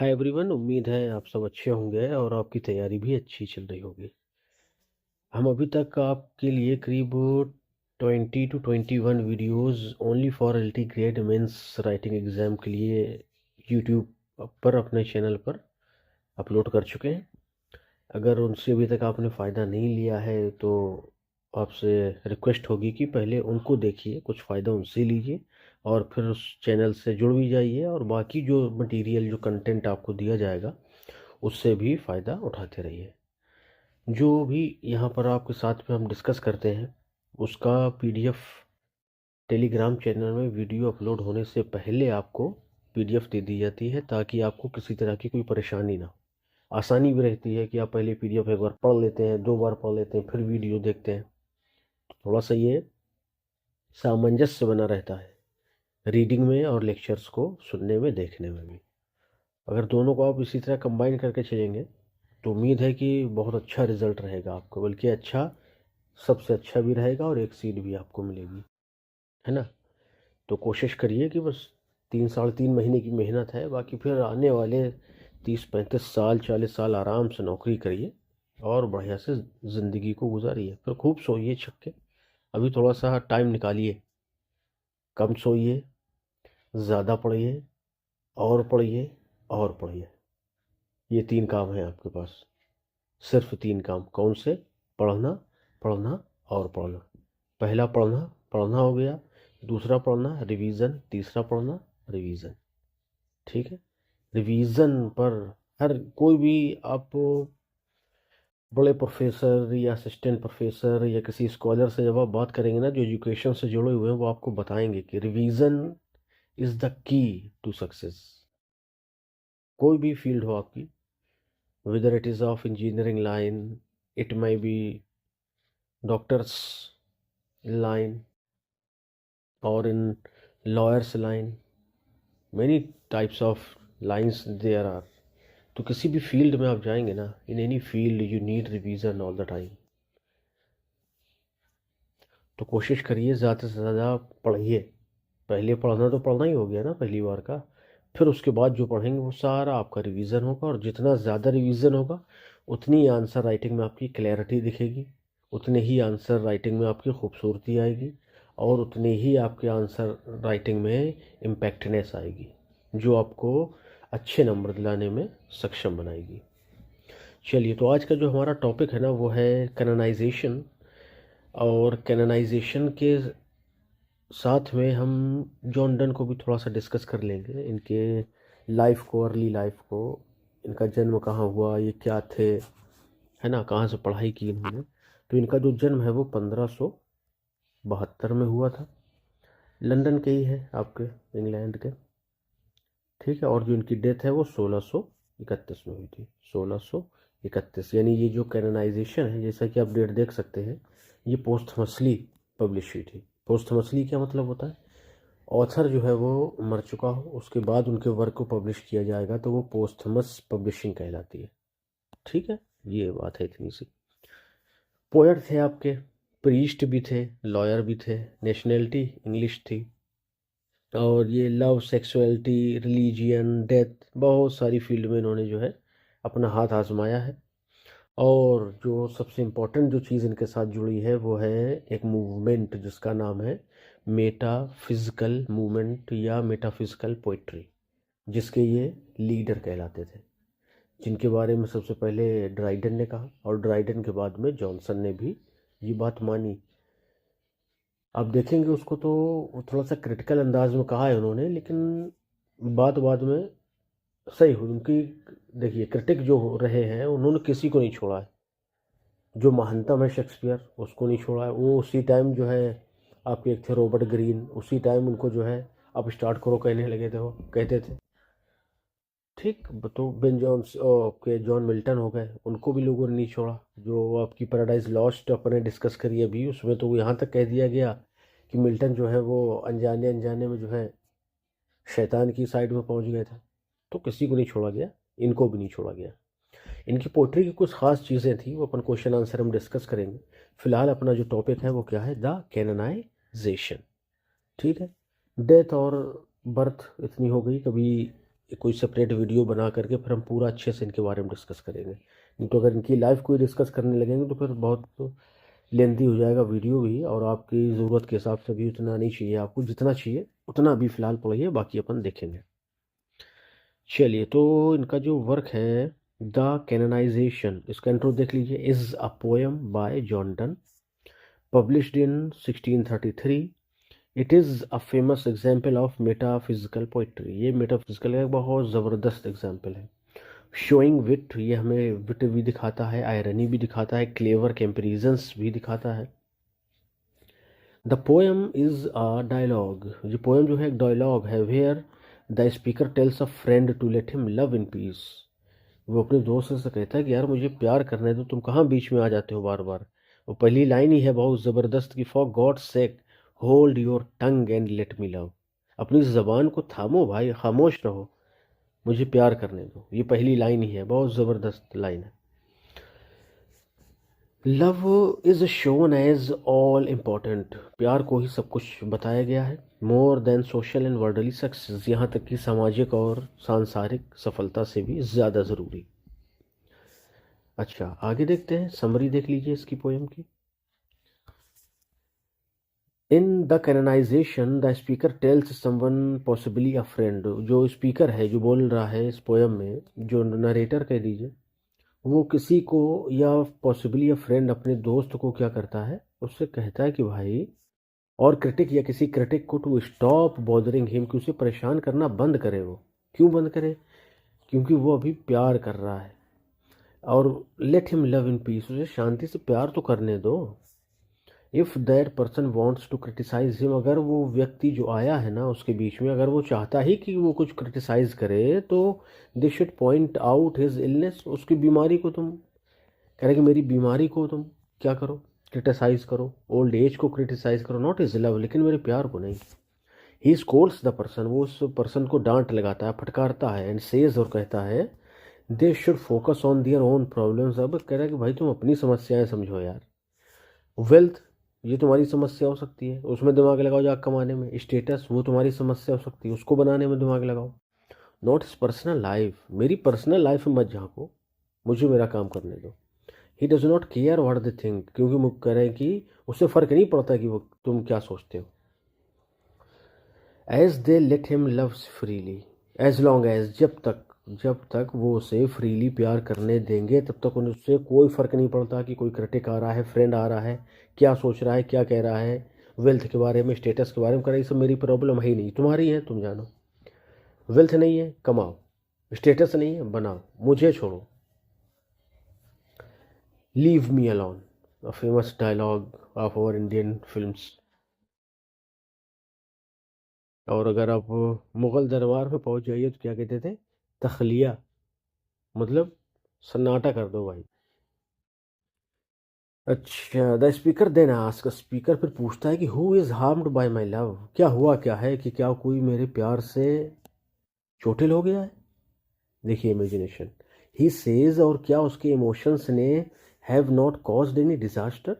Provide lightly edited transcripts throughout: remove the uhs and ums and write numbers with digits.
Hi everyone, उम्मीद है आप सब अच्छे होंगे और आपकी तैयारी भी अच्छी चल रही होगी। हम अभी तक आपके लिए करीब 20 to 21 videos only for LT grade mains writing exam के लिए यूट्यूब पर अपने चैनल पर अपलोड कर चुके हैं। अगर उनसे अभी तक आपने फ़ायदा नहीं लिया है तो आपसे रिक्वेस्ट होगी कि पहले उनको देखिए, कुछ फ़ायदा उनसे लीजिए और फिर उस चैनल से जुड़ भी जाइए और बाकी जो मटेरियल जो कंटेंट आपको दिया जाएगा उससे भी फ़ायदा उठाते रहिए। जो भी यहाँ पर आपके साथ में हम डिस्कस करते हैं उसका पीडीएफ टेलीग्राम चैनल में वीडियो अपलोड होने से पहले आपको पीडीएफ दे दी जाती है ताकि आपको किसी तरह की कोई परेशानी ना हो। आसानी भी रहती है कि आप पहले पीडीएफ एक बार पढ़ लेते हैं, 2 बार पढ़ लेते हैं, फिर वीडियो देखते हैं। थोड़ा सा ये सामंजस्य बना रहता है रीडिंग में और लेक्चर्स को सुनने में, देखने में भी। अगर दोनों को आप इसी तरह कंबाइन करके चलेंगे तो उम्मीद है कि बहुत अच्छा रिजल्ट रहेगा आपको, बल्कि अच्छा, सबसे अच्छा भी रहेगा और एक सीट भी आपको मिलेगी, है ना। तो कोशिश करिए कि बस 3 साढ़े 3 महीने की मेहनत है, बाकी फिर आने वाले 30 35 साल 40 साल आराम से नौकरी करिए और बढ़िया से ज़िंदगी को गुजारिए। फिर खूब सोइए छक्के। अभी थोड़ा सा टाइम निकालिए, कम सोइए, ज़्यादा पढ़िए और पढ़िए और पढ़िए। ये 3 काम हैं आपके पास, सिर्फ 3 काम। कौन से? पढ़ना, पढ़ना और पढ़ना। पहला पढ़ना, पढ़ना हो गया। दूसरा पढ़ना रिवीजन, तीसरा पढ़ना रिवीजन। ठीक है। रिवीजन पर हर कोई भी, आप बड़े प्रोफेसर या असिस्टेंट प्रोफेसर या किसी स्कॉलर से जब आप बात करेंगे ना जो एजुकेशन से जुड़े हुए हैं, वो आपको बताएंगे कि revision is the key to success. कोई भी फील्ड हो आपकी, whether it is of engineering line, it may be doctor's line or in lawyer's line, many types of lines there are। तो किसी भी फील्ड में आप जाएंगे ना, in any field you need revision all the time. तो कोशिश करिए ज़्यादा से ज़्यादा पढ़िए। पहले पढ़ना तो पढ़ना ही हो गया ना पहली बार का, फिर उसके बाद जो पढ़ेंगे वो सारा आपका रिवीजन होगा, और जितना ज़्यादा रिवीजन होगा उतनी आंसर राइटिंग में आपकी क्लैरिटी दिखेगी, उतने ही आंसर राइटिंग में आपकी खूबसूरती आएगी और उतने ही आपके आंसर राइटिंग में इम्पैक्टनेस आएगी जो आपको अच्छे नंबर दिलाने में सक्षम बनाएगी। चलिए, तो आज का जो हमारा टॉपिक है ना वो है कैनोनाइजेशन। और कैनोनाइजेशन के साथ में हम जॉन डन को भी थोड़ा सा डिस्कस कर लेंगे, इनके लाइफ को, अर्ली लाइफ को, इनका जन्म कहाँ हुआ, ये क्या थे, है ना, कहाँ से पढ़ाई की इन्होंने। तो इनका जो जन्म है वो 1572 में हुआ था। लंदन के ही है आपके, इंग्लैंड के। ठीक है। और जो इनकी डेथ है वो 1631 में हुई थी। 1631, यानी ये जो कैनोनाइजेशन है, जैसा कि आप डेट देख सकते हैं, ये पोस्टमसली पब्लिश हुई थी। पोस्टमसली क्या मतलब होता है? ऑथर जो है वो मर चुका हो, उसके बाद उनके वर्क को पब्लिश किया जाएगा तो वो पोस्थमस पब्लिशिंग कहलाती है। ठीक है, ये बात है इतनी सी। पोएट थे आपके, प्रीस्ट भी थे, लॉयर भी थे, नेशनैलिटी इंग्लिश थी, और ये लव, सेक्सुअलिटी, रिलीजियन, डेथ, बहुत सारी फील्ड में इन्होंने जो है अपना हाथ आजमाया है। और जो सबसे इम्पोर्टेंट जो चीज़ इनके साथ जुड़ी है वो है एक मूवमेंट जिसका नाम है मेटाफिजिकल मूवमेंट या मेटाफिजिकल पोइट्री, जिसके ये लीडर कहलाते थे, जिनके बारे में सबसे पहले ड्राइडन ने कहा और ड्राइडन के बाद में जॉनसन ने भी ये बात मानी। आप देखेंगे उसको तो थोड़ा सा क्रिटिकल अंदाज में कहा है उन्होंने, लेकिन बात बाद में सही हुई उनकी। देखिए, क्रिटिक जो रहे हैं उन्होंने किसी को नहीं छोड़ा है। जो महानतम है शेक्सपियर, उसको नहीं छोड़ा है। वो उसी टाइम जो है आपके एक थे रॉबर्ट ग्रीन, उसी टाइम उनको जो है आप स्टार्ट करो कहने लगे थे, वो कहते थे। ठीक। तो बेन जॉन्स के जॉन मिल्टन हो गए, उनको भी लोगों ने नहीं छोड़ा। जो आपकी पैराडाइज लॉस्ट अपने डिस्कस करी अभी, उसमें तो यहाँ तक कह दिया गया कि मिल्टन जो है वो अनजाने अनजाने में जो है शैतान की साइड में पहुँच गए थे। तो किसी को नहीं छोड़ा गया, इनको भी नहीं छोड़ा गया। इनकी पोइट्री की कुछ खास चीज़ें थी, वो अपन क्वेश्चन आंसर हम डिस्कस करेंगे। फिलहाल अपना जो टॉपिक है वो क्या है? The canonization. ठीक है। डेथ और बर्थ इतनी हो गई, कभी कोई सेपरेट वीडियो बना करके फिर हम पूरा अच्छे से इनके बारे में डिस्कस करेंगे। नहीं तो अगर इनकी लाइफ को ही डिस्कस करने लगेंगे तो फिर बहुत लेंथी हो जाएगा वीडियो भी, और आपकी ज़रूरत के हिसाब से भी उतना नहीं चाहिए आपको, जितना चाहिए उतना अभी फ़िलहाल पढ़िए, बाकी अपन देखेंगे। चलिए, तो इनका जो वर्क है द कैननाइजेशन, इसका इंट्रो देख लीजिए। Is a poem by John Donne, published in 1633। It is a famous example of metaphysical poetry. ये मेटाफिजिकल का एक बहुत ज़बरदस्त एग्जाम्पल है। शोइंग विट, ये हमें विट भी दिखाता है, आयरनी भी दिखाता है, क्लेवर कंपेरिजन्स भी दिखाता है। The poem is a dialogue, ये पोएम जो है एक डायलॉग है, where the speaker tells a friend to let him love in peace. वो अपने दोस्त से कहता है कि यार मुझे प्यार करने दो, तुम कहाँ बीच में आ जाते हो बार बार। वो पहली लाइन ही है बहुत ज़बरदस्त कि for God sake hold your tongue and let me love. अपनी ज़बान को थामो भाई, खामोश रहो, मुझे प्यार करने दो। ये पहली लाइन ही है, बहुत ज़बरदस्त लाइन है। Love is shown as all important, प्यार को ही सब कुछ बताया गया है। More than social and worldly success, यहाँ तक कि सामाजिक और सांसारिक सफलता से भी ज़्यादा ज़रूरी। अच्छा, आगे देखते हैं, समरी देख लीजिए इसकी पोएम की। In the canonization the speaker tells someone possibly a friend, जो स्पीकर है जो बोल रहा है इस पोएम में, जो नरेटर कह दीजिए, वो किसी को या पॉसिबली अ फ्रेंड अपने दोस्त को क्या करता है, उससे कहता है कि भाई, और क्रिटिक या किसी क्रिटिक को, टू स्टॉप बॉदरिंग हिम, कि उसे परेशान करना बंद करे। वो क्यों बंद करे? क्योंकि वो अभी प्यार कर रहा है। और let him love in peace, उसे शांति से प्यार तो करने दो। If that person wants to criticize him, अगर वो व्यक्ति जो आया है ना उसके बीच में, अगर वो चाहता ही कि वो कुछ क्रिटिसाइज करे, तो they should point out his illness, उसकी बीमारी को तुम कह रहे कि मेरी बीमारी को तुम क्या करो, क्रिटिसाइज करो, ओल्ड एज को क्रिटिसाइज करो, नॉट इज लव, लेकिन मेरे प्यार को नहीं। ही स्कोल्ड्स द पर्सन, वो उस पर्सन को डांट लगाता है, फटकारता है, एंड सेज, और कहता है they should focus on their own problems. अब कह रहा है कि भाई तुम अपनी समस्याएं समझो यार। वेल्थ, ये तुम्हारी समस्या हो सकती है, उसमें दिमाग लगाओ जाग कमाने में। स्टेटस, वो तुम्हारी समस्या हो सकती है, उसको बनाने में दिमाग लगाओ। नॉट इज पर्सनल लाइफ, मेरी पर्सनल लाइफ में मत झांको, मुझे मेरा काम करने दो। He does not care what they think, क्योंकि वो कह रहे हैं कि उससे फ़र्क नहीं पड़ता कि वो तुम क्या सोचते हो। As they let him loves freely, as long as, जब तक वो उसे फ्रीली प्यार करने देंगे, तब तक उनसे कोई फ़र्क नहीं पड़ता कि कोई क्रिटिक आ रहा है, फ्रेंड आ रहा है, क्या सोच रहा है, क्या कह रहा है, वेल्थ के बारे में, स्टेटस के बारे में। कर ये सब मेरी प्रॉब्लम है ही नहीं, तुम्हारी है, तुम जानो। वेल्थ नहीं है, कमाओ, स्टेटस नहीं है, बनाओ, मुझे छोड़ो। Leave me alone, a famous dialogue of our Indian films. और अगर आप मुग़ल दरबार में पहुंच जाइए तो क्या कहते थे? तखलिया, मतलब सन्नाटा कर दो भाई। अच्छा, the speaker then ask, speaker फिर पूछता है कि who is harmed by my love, क्या हुआ क्या है, कि क्या कोई मेरे प्यार से चोटिल हो गया है। देखिए इमेजिनेशन। ही सेज, और क्या उसके इमोशंस ने have not caused any disaster.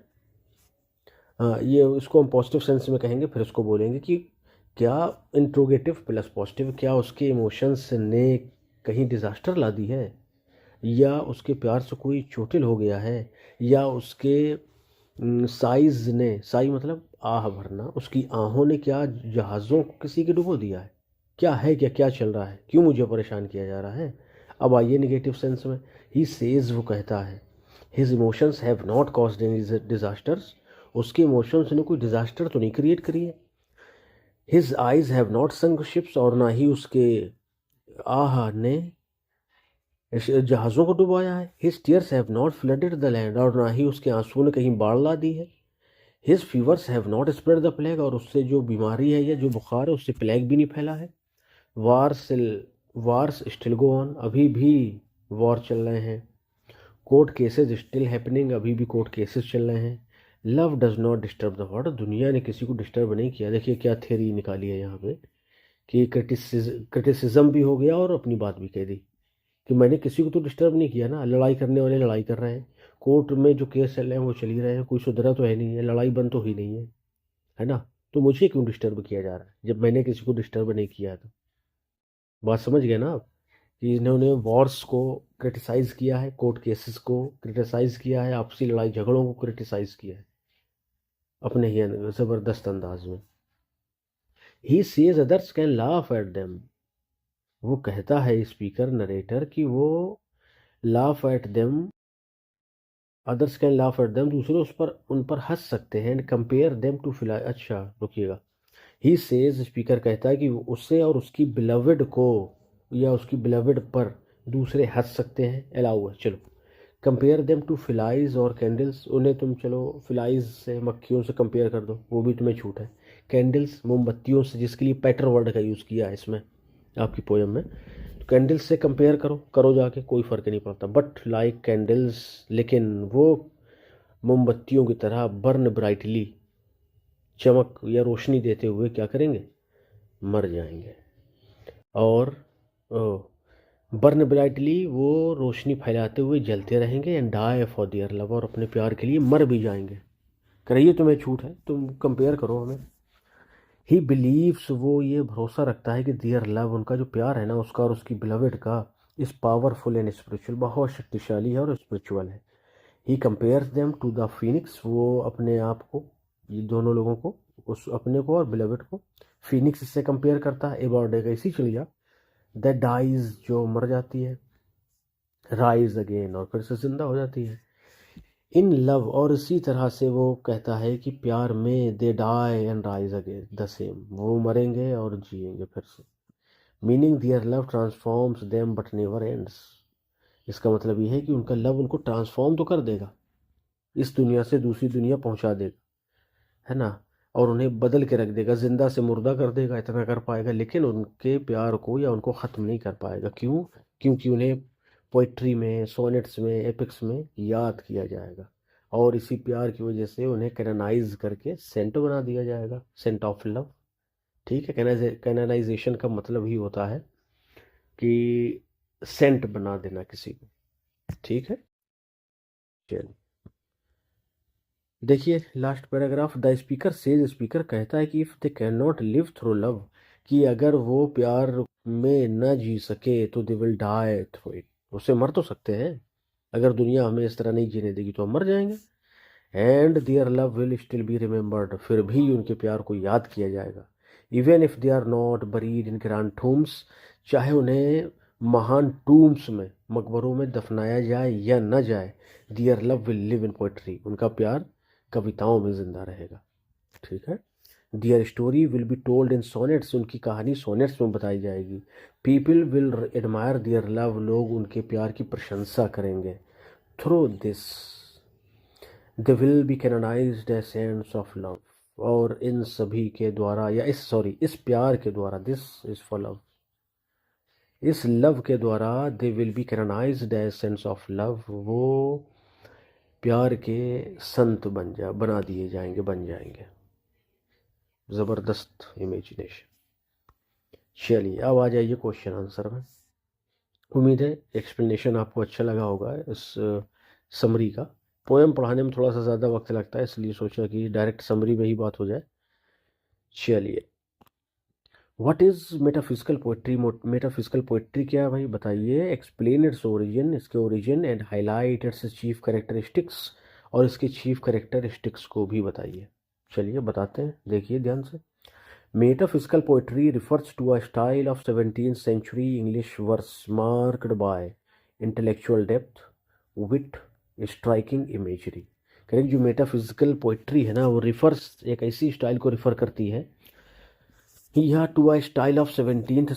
ये उसको हम पॉजिटिव सेंस में कहेंगे, फिर उसको बोलेंगे कि क्या, इंट्रोगेटिव प्लस पॉजिटिव, क्या उसके इमोशंस ने कहीं डिजास्टर ला दी है, या उसके प्यार से कोई चोटिल हो गया है, या उसके साइज ने, साई मतलब आह भरना, उसकी आहों ने क्या जहाज़ों को किसी के डुबो दिया है। क्या है, क्या क्या चल रहा है, क्यों मुझे परेशान किया जा रहा है। अब आइए निगेटिव सेंस में। ही सेज, वो कहता है, his emotions have not caused any disasters, उसके इमोशंस ने कोई डिजास्टर तो नहीं क्रिएट करी है। His eyes have not sunk ships, और ना ही उसके आह ने जहाज़ों को डुबाया है। His tears have not flooded the land, और ना ही उसके आंसुओं ने कहीं बाढ़ ला दी है। His fevers have not spread the plague, और उससे जो बीमारी है या जो बुखार है उससे प्लेग भी नहीं फैला है। Wars wars still go on, अभी भी वॉर चल रहे हैं। कोर्ट केसेस स्टिल हैपनिंग, अभी भी कोर्ट केसेस चल रहे हैं। Love does not disturb the world, दुनिया ने किसी को डिस्टर्ब नहीं किया। देखिए क्या थ्योरी निकाली है यहाँ पे, कि क्रिटिसिज्म भी हो गया और अपनी बात भी कह दी, कि मैंने किसी को तो डिस्टर्ब नहीं किया ना, लड़ाई करने वाले लड़ाई कर रहे हैं, कोर्ट में जो केस चल रहे हैं वो चल ही रहे हैं, कोई सुधरा तो है नहीं है, लड़ाई बंद तो ही नहीं है ना। तो मुझे क्यों डिस्टर्ब किया जा रहा है, जब मैंने किसी को डिस्टर्ब नहीं किया था। बात समझ गए ना आप, कि इन्होंने वॉर्स को क्रिटिसाइज किया है, कोर्ट केसेस को क्रिटिसाइज किया है, आपसी लड़ाई झगड़ों को क्रिटिसाइज किया है अपने ही ज़बरदस्त अंदाज में। He says others can laugh at them, वो कहता है स्पीकर नरेटर कि वो laugh at them, others can laugh at them, दूसरे उन पर हंस सकते हैं, एंड कंपेयर देम टू फिला, अच्छा रुकिएगा, ही सेज, स्पीकर कहता है कि उससे और उसकी बिलवड को या उसकी बिलवड पर दूसरे हंस सकते हैं, अलाउ है, चलो। कंपेयर देम टू फिलाइज और कैंडल्स, उन्हें तुम चलो फिलाइज से, मक्खियों से कंपेयर कर दो, वो भी तुम्हें छूट है। कैंडल्स मोमबत्तियों से, जिसके लिए पेटर वर्ड का यूज़ किया है इसमें आपकी पोयम में, तो कैंडल्स से कंपेयर करो, करो जाके, कोई फ़र्क नहीं पड़ता। बट लाइक कैंडल्स, लेकिन वो मोमबत्तियों की तरह बर्न ब्राइटली, चमक या रोशनी देते हुए क्या करेंगे, मर जाएंगे। और बर्न ब्राइटली, वो रोशनी फैलाते हुए जलते रहेंगे, and die for their love, और अपने प्यार के लिए मर भी जाएंगे। करिए, तुम्हें छूट है, तुम कंपेयर करो हमें। ही बिलीव्स, वो ये भरोसा रखता है कि देयर लव, उनका जो प्यार है ना उसका और उसकी बिलवेड का, इस पावरफुल एंड स्पिरिचुअल, बहुत शक्तिशाली है और स्पिरिचुअल है। He compares them to the phoenix, वो अपने आप को, ये दोनों लोगों को, उस अपने को और बिलवेड को फिनिक्स से कंपेयर करता है। ए बर्ड एक ऐसी चिड़िया दैट डाइज, जो मर जाती है, राइज अगेन, और फिर से जिंदा हो जाती है, इन लव, और इसी तरह से वो कहता है कि प्यार में they die and rise again the same, वो मरेंगे और जिएंगे फिर से। Meaning their love transforms them but never ends, इसका मतलब ये है कि उनका लव उनको ट्रांसफॉर्म तो कर देगा, इस दुनिया से दूसरी दुनिया पहुंचा देगा, है ना, और उन्हें बदल के रख देगा, जिंदा से मुर्दा कर देगा, इतना कर पाएगा, लेकिन उनके प्यार को या उनको ख़त्म नहीं कर पाएगा। क्यों? क्योंकि उन्हें पोइट्री में, सोनेट्स में, एपिक्स में याद किया जाएगा, और इसी प्यार की वजह से उन्हें कैननाइज करके सेंट बना दिया जाएगा, सेंट ऑफ लव। ठीक है, कैननाइजेशन का मतलब ही होता है कि सेंट बना देना किसी को। ठीक है, चलिए देखिए last paragraph. The speaker says, speaker कहता है कि if they can not live through love, कि अगर वो प्यार में न जी सके तो they will die through it, उससे मर तो सकते हैं, अगर दुनिया हमें इस तरह नहीं जीने देगी तो हम मर जाएंगे। And their love will still be remembered, फिर भी उनके प्यार को याद किया जाएगा। Even if they are not buried in grand tombs, चाहे उन्हें महान टूम्स में, मकबरों में दफनाया जाए या न जाए, their love will live in poetry, उनका प्यार कविताओं में जिंदा रहेगा। ठीक है, their story will be told in sonnets, उनकी कहानी सोनेट्स में बताई जाएगी। People will admire their love, लोग उनके प्यार की प्रशंसा करेंगे। Through this they will be canonized as saints of love, और इन सभी के द्वारा, या इस प्यार के द्वारा, दिस इज फॉर लव, इस लव के द्वारा they will be canonized as saints of love, वो प्यार के संत बना दिए जाएंगे, बन जाएंगे। ज़बरदस्त इमेजिनेशन। चलिए अब आ जाइए क्वेश्चन आंसर में। उम्मीद है एक्सप्लेनेशन आपको अच्छा लगा होगा इस समरी का। पोएम पढ़ाने में थोड़ा सा ज़्यादा वक्त लगता है, इसलिए सोचा कि डायरेक्ट समरी में ही बात हो जाए। चलिए, what is metaphysical poetry, metaphysical poetry क्या है भाई, बताइए। एक्सप्लेन इट्स ओरिजिन, इसके origin, and highlight it's chief characteristics, और इसके चीफ कैरेक्टरिस्टिक्स को भी बताइए। चलिए बताते हैं, देखिए ध्यान से। Metaphysical poetry refers to a style of 17th century English verse marked by intellectual depth, wit, striking imagery। Correct, जो मेटाफिजिकल पोइट्री है ना, वो रिफर्स, एक ऐसी स्टाइल को रिफर करती है, यह to a style of 17th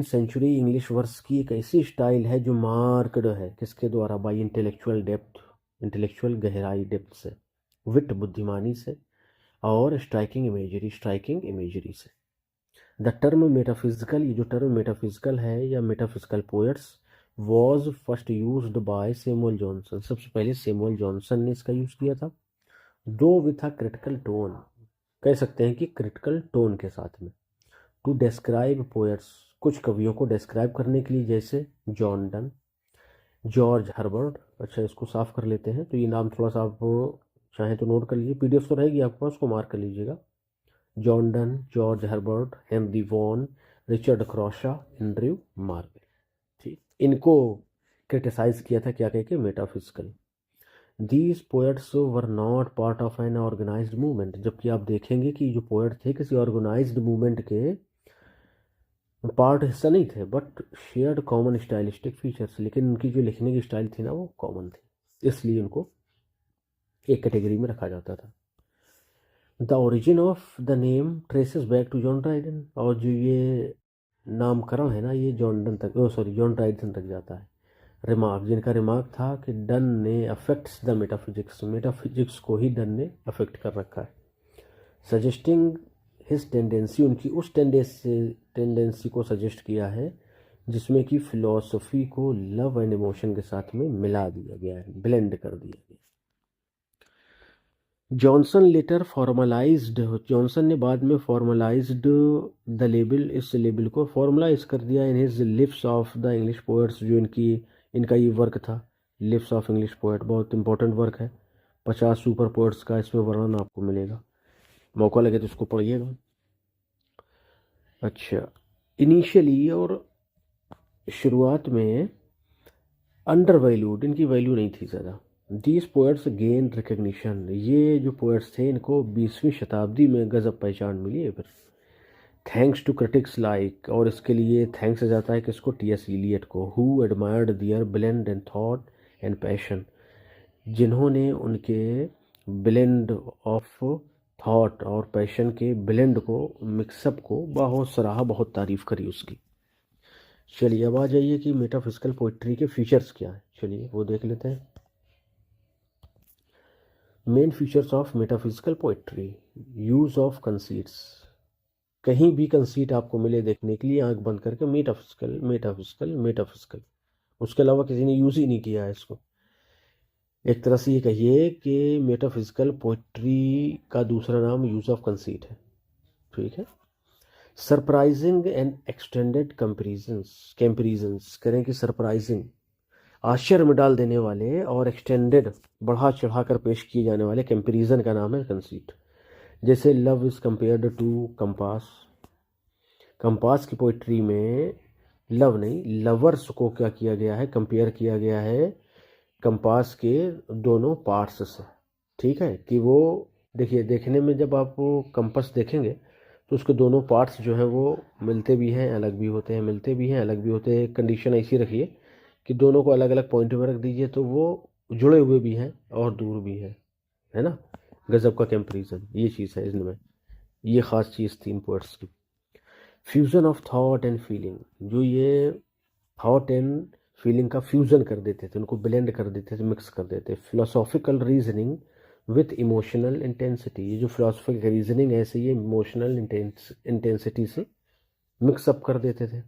century English verse की एक ऐसी स्टाइल है जो मार्क्ड है किसके द्वारा, बाई इंटेलेक्चुअल डेप्थ, इंटेलेक्चुअल गहराई, डेप्थ से, विट बुद्धिमानी से, और स्ट्राइकिंग इमेजरी से। द टर्म मेटाफिजिकल, ये जो टर्म मेटाफिजिकल है या metaphysical poets, was first used by Samuel Johnson, सबसे पहले सैमुअल जॉनसन ने इसका यूज़ किया था। दो विथ अ क्रिटिकल टोन, कह सकते हैं कि क्रिटिकल टोन के साथ में, टू डिस्क्राइब पोएट्स, कुछ कवियों को डिस्क्राइब करने के लिए, जैसे जॉन डन, जॉर्ज हर्बर्ट। अच्छा, इसको साफ कर लेते हैं, तो ये नाम थोड़ा सा आप चाहें तो नोट कर लीजिए, पीडीएफ तो रहेगी आपके पास, उसको मार्क कर लीजिएगा। John Donne, George Herbert, Henry Vaughan, Richard Crashaw, Andrew Marvell. ठीक, इनको क्रिटिसाइज किया था क्या कह के, metaphysical. These poets were not part of an organized movement, जबकि आप देखेंगे कि जो पोएट थे किसी ऑर्गेनाइज्ड मूवमेंट के पार्ट हिस्सा नहीं थे, but shared common stylistic features, लेकिन उनकी जो लिखने की स्टाइल थी ना वो कॉमन थी, इसलिए उनको एक कैटेगरी में रखा जाता था। The origin of the name traces back to John Dryden, और जो ये नामकरण है ना ये जॉन ड्राइडन तक जाता है। रिमार्क, जिनका रिमार्क था कि डन ने अफेक्ट्स द मेटाफिजिक्स, मेटाफिजिक्स को ही डन ने अफेक्ट कर रखा है। सजेस्टिंग हिज टेंडेंसी, उनकी उस टेंडेंसी को सजेस्ट किया है जिसमें कि फिलॉसफी को लव एंड इमोशन के साथ में मिला दिया गया है, ब्लेंड कर दिया गया। जॉनसन ने बाद में फॉर्मलाइज्ड द लेबल, इस लेबल को फॉर्मलाइज कर दिया in his lips of the English poets, जो इनका ये वर्क था लिप्स ऑफ इंग्लिश पोएट, बहुत इंपॉर्टेंट वर्क है। 50 सुपर पोएट्स का इसमें वर्णन आपको मिलेगा, मौका लगे तो इसको पढ़िएगा। अच्छा, इनिशियली और शुरुआत में अंडर वैल्यूड, इनकी वैल्यू नहीं थी ज़्यादा। दीज पोएट्स गेन रिकग्निशन, ये जो पोएट्स थे इनको 20वीं शताब्दी में गजब पहचान मिली है फिर, थैंक्स टू क्रिटिक्स लाइक, और इसके लिए थैंक्स जाता है किसको, टी.एस. इलियट को, who admired their blend and thought and passion, जिन्होंने उनके ब्लेंड ऑफ थॉट और पैशन के ब्लेंड को, मिक्सअप को बहुत सराहा, बहुत तारीफ करी उसकी। चलिए अब आ जाइए कि मेटाफिजिकल पोइट्री के फीचर्स क्या है, चलिए वो देख लेते हैं। Main features of metaphysical poetry, use of conceits, कहीं भी कंसीट आपको मिले देखने के लिए आंख बंद करके मेटाफिजिकल मेटाफिजिकल मेटाफिजिकल, उसके अलावा किसी ने यूज ही नहीं किया है इसको। एक तरह से ये कहिए कि मेटाफिजिकल पोइट्री का दूसरा नाम यूज ऑफ कंसीट है, ठीक है। सरप्राइजिंग एंड एक्सटेंडेड कंपेरिजन्स करें कि सरप्राइजिंग, आश्चर्य में डाल देने वाले, और एक्सटेंडेड, बढ़ा चढ़ाकर पेश किए जाने वाले कंपेरिजन का नाम है कंसीट। जैसे love is compared to compass, compass की पोइट्री में लव नहीं, लवर्स को क्या किया गया है, कंपेयर किया गया है कंपास के दोनों पार्ट्स से, ठीक है। कि वो देखिए, देखने में जब आप वो कंपास देखेंगे तो उसके दोनों पार्ट्स जो हैं वो मिलते भी हैं, अलग भी होते हैं, मिलते भी हैं, अलग भी होते हैं। कंडीशन ऐसी रखिए कि दोनों को अलग अलग पॉइंट में रख दीजिए तो वो जुड़े हुए भी हैं और दूर भी है ना। गजब का कंपैरिजन, ये चीज़ है इनमें, ये ख़ास चीज़ थी इन पोएट्स की। Fusion of thought and feeling, जो ये थॉट एंड फीलिंग का फ्यूज़न कर देते थे, उनको ब्लेंड कर देते थे, मिक्स कर देते। Philosophical reasoning with emotional intensity, ये जो फिलोसफिकल रीजनिंग है ऐसे ये इमोशनल इंटेंसिटी से मिक्सअप कर देते थे।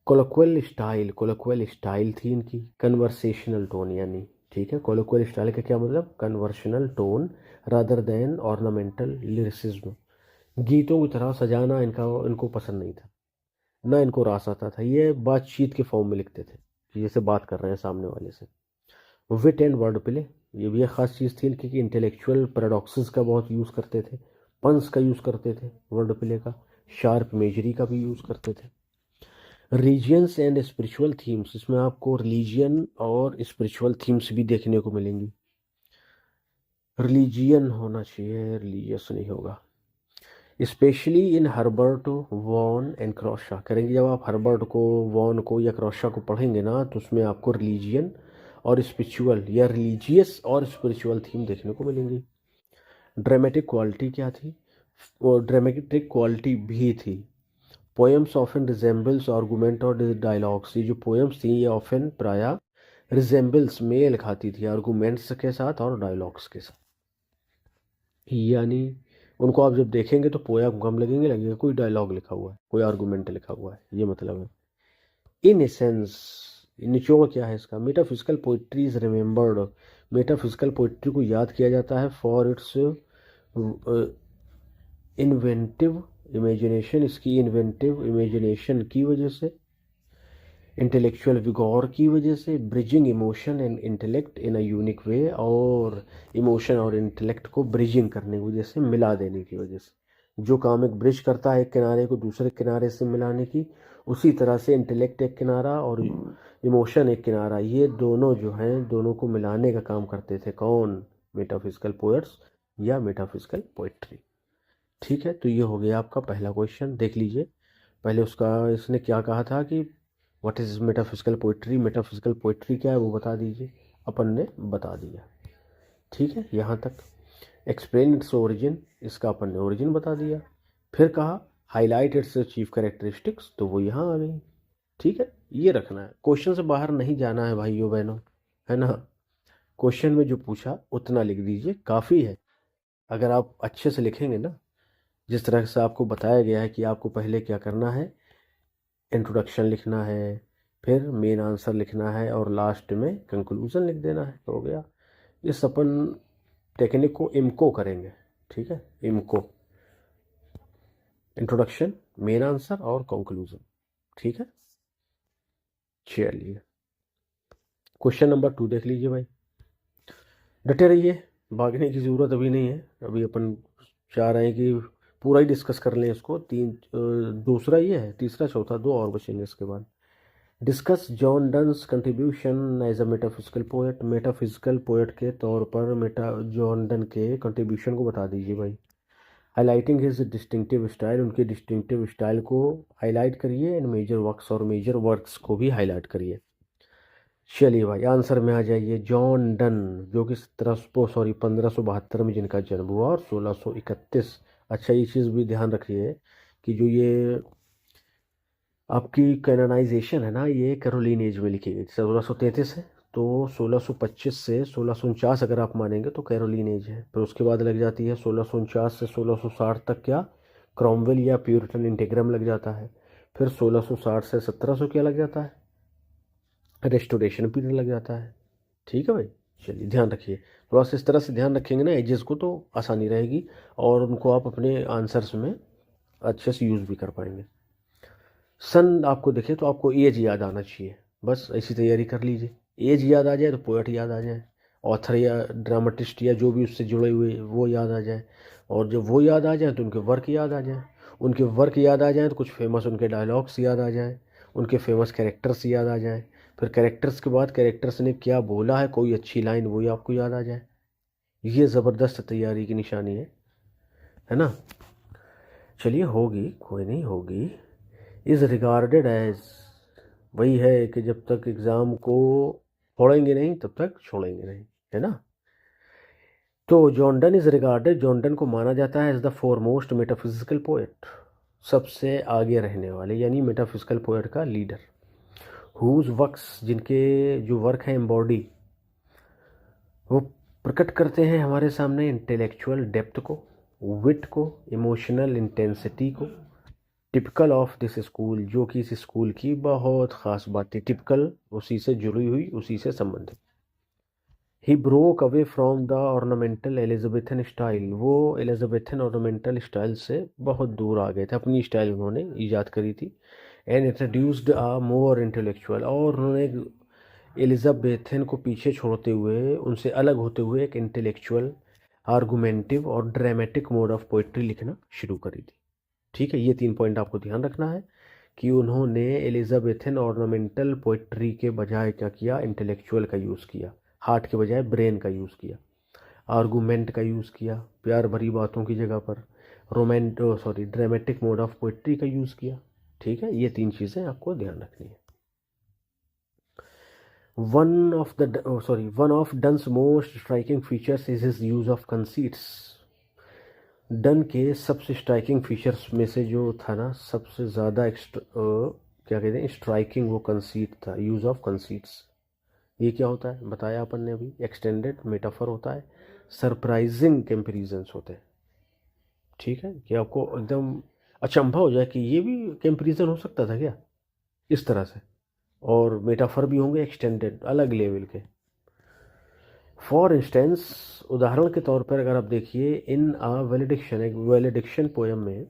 कोलोक्वल स्टाइल थी इनकी। कन्वर्सेशनल टोन, यानी ठीक है, कोलोक्वल स्टाइल का क्या मतलब, conversational tone rather than ornamental lyricism, गीतों की तरह सजाना इनको पसंद नहीं था, ना इनको रास आता था, ये बातचीत के फॉर्म में लिखते थे कि जैसे बात कर रहे हैं सामने वाले से। विट एंड वर्ड प्ले, ये भी एक खास चीज़ थी इनकी कि इंटेलेक्चुअल पैराडॉक्सेस का बहुत यूज़ करते थे, पंस का यूज़ करते थे, वर्ड प्ले का, शार्प इमेजरी का भी यूज़ करते थे। रिलीजियंस एंड स्पिरिचुअल थीम्स, इसमें आपको रिलीजियन और स्पिरिचुअल थीम्स भी देखने को मिलेंगी। रिलीजियन होना चाहिए, रिलीजियस नहीं होगा। Especially in Herbert, Vaughan and Crashaw, करेंगे जब आप हर्बर्ट को, वॉन को या क्रॉशा को पढ़ेंगे ना तो उसमें आपको रिलीजियन और स्पिरिचुअल या रिलीजियस और स्पिरिचुअल थीम देखने को मिलेंगी। ड्रामेटिक क्वालिटी क्या थी, और ड्रामेटिक क्वालिटी भी थी। पोएम्स ऑफन रिजेंबल्स आर्गूमेंट और डायलॉग्स, ये जो पोएम्स थी ये ऑफन प्राय रिजेंबल्स, मेल खाती थी आर्गूमेंट्स के साथ और डायलॉग्स के साथ, यानी उनको आप जब देखेंगे तो पोएम कम लगेगा कोई डायलॉग लिखा हुआ है, कोई आर्गूमेंट लिखा हुआ है, ये मतलब है। इन एसेंस, निचोड़ क्या है इसका, metaphysical poetry is remembered, metaphysical poetry को याद किया जाता है फॉर इट्स इन्वेंटिव इमेजिनेशन, इसकी इन्वेंटिव इमेजिनेशन की वजह से, इंटेलेक्चुअल विगोर की वजह से, bridging emotion and intellect in a unique way, और इमोशन और इंटेलेक्ट को ब्रिजिंग करने की वजह से, मिला देने की वजह से, जो काम एक ब्रिज करता है एक किनारे को दूसरे किनारे से मिलाने की, उसी तरह से इंटेलेक्ट एक किनारा और इमोशन एक किनारा, ये दोनों जो हैं दोनों को मिलाने का काम करते थे। कौन? मेटाफिजिकल पोएट्स या मेटाफिजिकल पोएट्री। ठीक है, तो ये हो गया आपका पहला क्वेश्चन। देख लीजिए पहले उसका इसने क्या कहा था कि what is metaphysical poetry, metaphysical poetry क्या है वो बता दीजिए। अपन ने बता दिया। ठीक है, यहाँ तक। एक्सप्लेन इट्स ओरिजिन, इसका अपन ने ओरिजिन बता दिया। फिर कहा हाईलाइट इट्स चीफ कैरेक्टरिस्टिक्स, तो वो यहाँ आ गई। ठीक है, ये रखना है, क्वेश्चन से बाहर नहीं जाना है भाइयों बहनों, है ना। क्वेश्चन में जो पूछा उतना लिख दीजिए, काफ़ी है। अगर आप अच्छे से लिखेंगे ना, जिस तरह से आपको बताया गया है कि आपको पहले क्या करना है, इंट्रोडक्शन लिखना है, फिर मेन आंसर लिखना है और लास्ट में कंक्लूजन लिख देना है, तो हो गया। इस अपन टेक्निक को इमको करेंगे। ठीक है, इमको, इंट्रोडक्शन, मेन आंसर और कंक्लूजन। ठीक है, चलिए क्वेश्चन नंबर 2 देख लीजिए भाई। डटे रहिए, भागने की ज़रूरत अभी नहीं है। अभी अपन चाह रहे हैं कि पूरा ही डिस्कस कर लें इसको। दूसरा ये है, तीसरा चौथा 2 और बचेंगे इसके बाद। Discuss John Donne's contribution as a metaphysical poet, metaphysical poet के तौर पर जॉन डन के कंट्रीब्यूशन को बता दीजिए भाई। हाईलाइटिंग हिज डिस्टिंक्टिव स्टाइल, उनके डिस्टिंक्टिव स्टाइल को हाईलाइट करिए। एंड मेजर वर्क्स, और मेजर वर्क्स को भी हाईलाइट करिए। चलिए भाई आंसर में आ जाइए। जॉन डन, जो कि 1572 में जिनका जन्म हुआ और 1631। अच्छा, ये चीज़ भी ध्यान रखिए कि जो ये आपकी कैनोनाइजेशन है ना, ये कैरोलिन एज में लिखी गई। 1633 है, तो 1625 से 1649 अगर आप मानेंगे तो कैरोलिन एज है। फिर उसके बाद लग जाती है 1649 से 1660 तक क्या, क्रॉमवेल या प्यूरिटन इंटीग्रम लग जाता है। फिर 1660 से 1700 क्या लग जाता है, रेस्टोरेशन पीरियड लग जाता है। ठीक है भाई, चलिए ध्यान रखिए। थोड़ा सा इस तरह से ध्यान रखेंगे ना एजेस को, तो आसानी रहेगी और उनको आप अपने आंसर्स में अच्छे से यूज़ भी कर पाएंगे। सन आपको दिखे तो आपको एज याद आना चाहिए, बस ऐसी तैयारी कर लीजिए। एज याद आ जाए तो पोएट याद आ जाए, ऑथर या ड्रामाटिस्ट या जो भी उससे जुड़े हुए वो याद आ जाए। और जब वो याद आ जाए तो उनके वर्क याद आ जाए। उनके वर्क याद आ जाए तो कुछ फेमस उनके डायलॉग्स याद आ जाए, उनके फेमस कैरेक्टर्स याद आ जाए। फिर कैरेक्टर्स के बाद कैरेक्टर्स ने क्या बोला है, कोई अच्छी लाइन, वही आपको याद आ जाए। ये ज़बरदस्त तैयारी की निशानी है ना। चलिए होगी, कोई नहीं होगी। इज़ रिगार्डेड एज, वही है कि जब तक एग्ज़ाम को छोड़ेंगे नहीं तब तक छोड़ेंगे नहीं, है ना। तो John Donne is regarded, John Donne को माना जाता है as the foremost metaphysical poet, सबसे आगे रहने वाले यानी मेटाफिजिकल पोएट का लीडर। हुज वर्क्स, जिनके जो वर्क है एम्बॉडी, वो प्रकट करते हैं हमारे सामने इंटेलेक्चुअल डेप्थ को, विट को, इमोशनल इंटेंसिटी को। टिपिकल ऑफ दिस स्कूल, जो कि इस स्कूल की बहुत ख़ास बात है। टिपिकल उसी से जुड़ी हुई, उसी से संबंधित। He broke away from the ornamental Elizabethan style, वो एलिजाबेथन ऑर्नामेंटल स्टाइल से बहुत दूर आ गए थे, अपनी स्टाइल उन्होंने ईजाद करी थी। And introduced a more intellectual, और उन्होंने एलिजाबेथन को पीछे छोड़ते हुए, उनसे अलग होते हुए एक इंटेलेक्चुअल, आर्गुमेंटिव और ड्रामेटिक मोड ऑफ पोइट्री लिखना शुरू करी थी। ठीक है, ये 3 पॉइंट आपको ध्यान रखना है कि उन्होंने एलिजाबेथन ऑर्नामेंटल पोइट्री के बजाय क्या किया, इंटेलेक्चुअल का यूज़ किया, हार्ट के बजाय ब्रेन का यूज़ किया, आर्गूमेंट का यूज़ किया प्यार भरी बातों की जगह पर, ड्रामेटिक मोड ऑफ पोइट्री का यूज़ किया। ठीक है, ये 3 चीज़ें आपको ध्यान रखनी है। One of Donne's most striking features is his use of conceits. Donne के सबसे स्ट्राइकिंग फीचर्स में से जो था ना, सबसे ज़्यादा क्या कहते हैं स्ट्राइकिंग, वो कंसीट था, यूज़ ऑफ कंसीट्स। ये क्या होता है बताया अपन ने अभी, एक्सटेंडेड मेटाफर होता है, सरप्राइजिंग कंपेरिजन्स होते हैं। ठीक है, कि आपको एकदम अचंभा हो जाए कि ये भी कंपेरिजन हो सकता था क्या, इस तरह से। और मेटाफर भी होंगे एक्सटेंडेड, अलग लेवल के। फॉर इंस्टेंस, उदाहरण के तौर पर अगर आप देखिए, इन अ वैलिडिक्शन, एक वैलिडिक्शन पोएम में,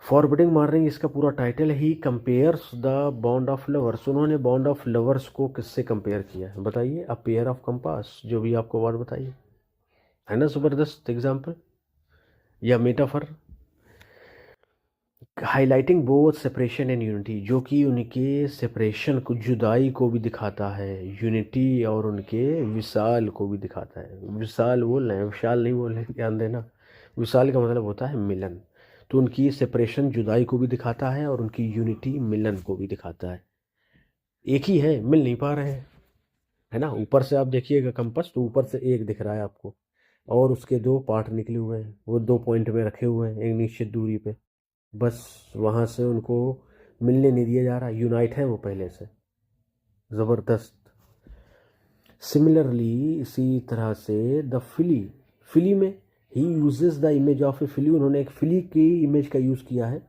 फॉरबिडिंग मॉर्निंग इसका पूरा टाइटल है। He compares the bond of lovers, उन्होंने बॉन्ड ऑफ लवर्स को किससे कंपेयर किया है बताइए, अ पेयर ऑफ कंपास, जो भी आपको बात बताइए, है ना, ज़बरदस्त एग्जाम्पल। या metaphor highlighting both separation and unity, जो कि उनके सेपरेशन को, जुदाई को भी दिखाता है, यूनिटी और उनके विशाल को भी दिखाता है। विशाल बोल रहे हैं, विशाल नहीं बोल रहे, ध्यान देना। विशाल का मतलब होता है मिलन। तो उनकी सेपरेशन जुदाई को भी दिखाता है और उनकी यूनिटी मिलन को भी दिखाता है। एक ही है, मिल नहीं पा रहे हैं, है ना। ऊपर से आप देखिएगा कंपास, तो ऊपर से एक दिख रहा है आपको और उसके दो पार्ट निकले हुए हैं, वो 2 पॉइंट में रखे हुए हैं एक निश्चित दूरी पे। बस वहाँ से उनको मिलने नहीं दिया जा रहा, यूनाइट है वो पहले से, ज़बरदस्त। सिमिलरली इसी तरह से द फिली में he uses the image of a flea, उन्होंने एक फिली की इमेज का यूज़ किया है।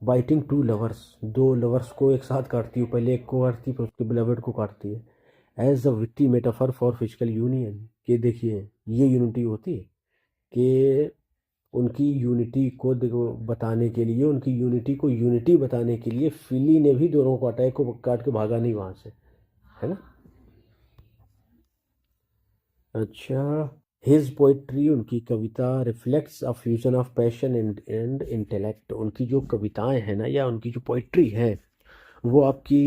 बाइटिंग टू लवर्स, दो लवर्स को एक साथ काटती है, पहले एक को काटती है फिर उसके बिलवेड को काटती है। As a witty metaphor for physical union, कि देखिए ये यूनिटी होती है कि उनकी यूनिटी को देखो बताने के लिए, उनकी यूनिटी को यूनिटी बताने के लिए फिली ने भी दोनों को अटैक को काट के भागा नहीं वहाँ से, है ना। अच्छा, हिज पोइट्री, उनकी कविता reflects a fusion of passion and intellect, उनकी जो कविताएं हैं ना या उनकी जो पोइट्री है वो आपकी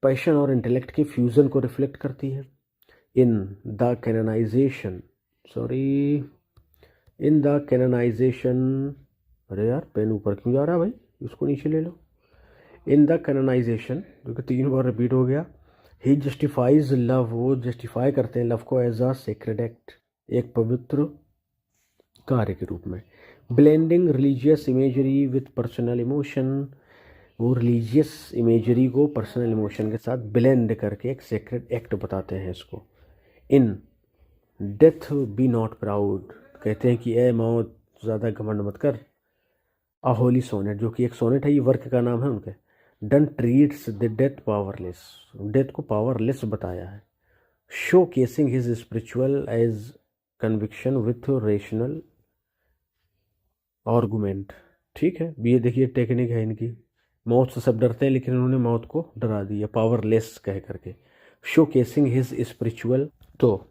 पैशन और इंटेलेक्ट के फ्यूजन को रिफ्लेक्ट करती है। इन the canonisation, sorry, in the canonisation, अरे यार पेन ऊपर क्यों जा रहा है भाई, इसको नीचे ले लो। इन द कैननाइजेशन, जो कि 3 बार रिपीट हो गया। ही जस्टिफाइज लव, वो जस्टिफाई करते हैं लव को एज अ सेक्रेड एक्ट, एक पवित्र कार्य के रूप में। Blending religious imagery with personal emotion, वो रिलीजियस इमेजरी को पर्सनल इमोशन के साथ ब्लेंड करके एक सेक्रेड एक्ट बताते हैं इसको। In death B not proud, कहते हैं कि ए मौत ज़्यादा घमंड मत कर। अ होली सोनेट, जो कि एक सोनेट है, ये वर्क का नाम है उनके। Donne treats the death powerless, death को पावरलेस बताया है। Showcasing his spiritual as conviction with rational argument, ठीक है। ये देखिए टेक्निक है इनकी, मौत से सब डरते हैं लेकिन उन्होंने मौत को डरा दिया पावरलेस कह करके। शो केसिंग हिज स्पिरिचुअल, तो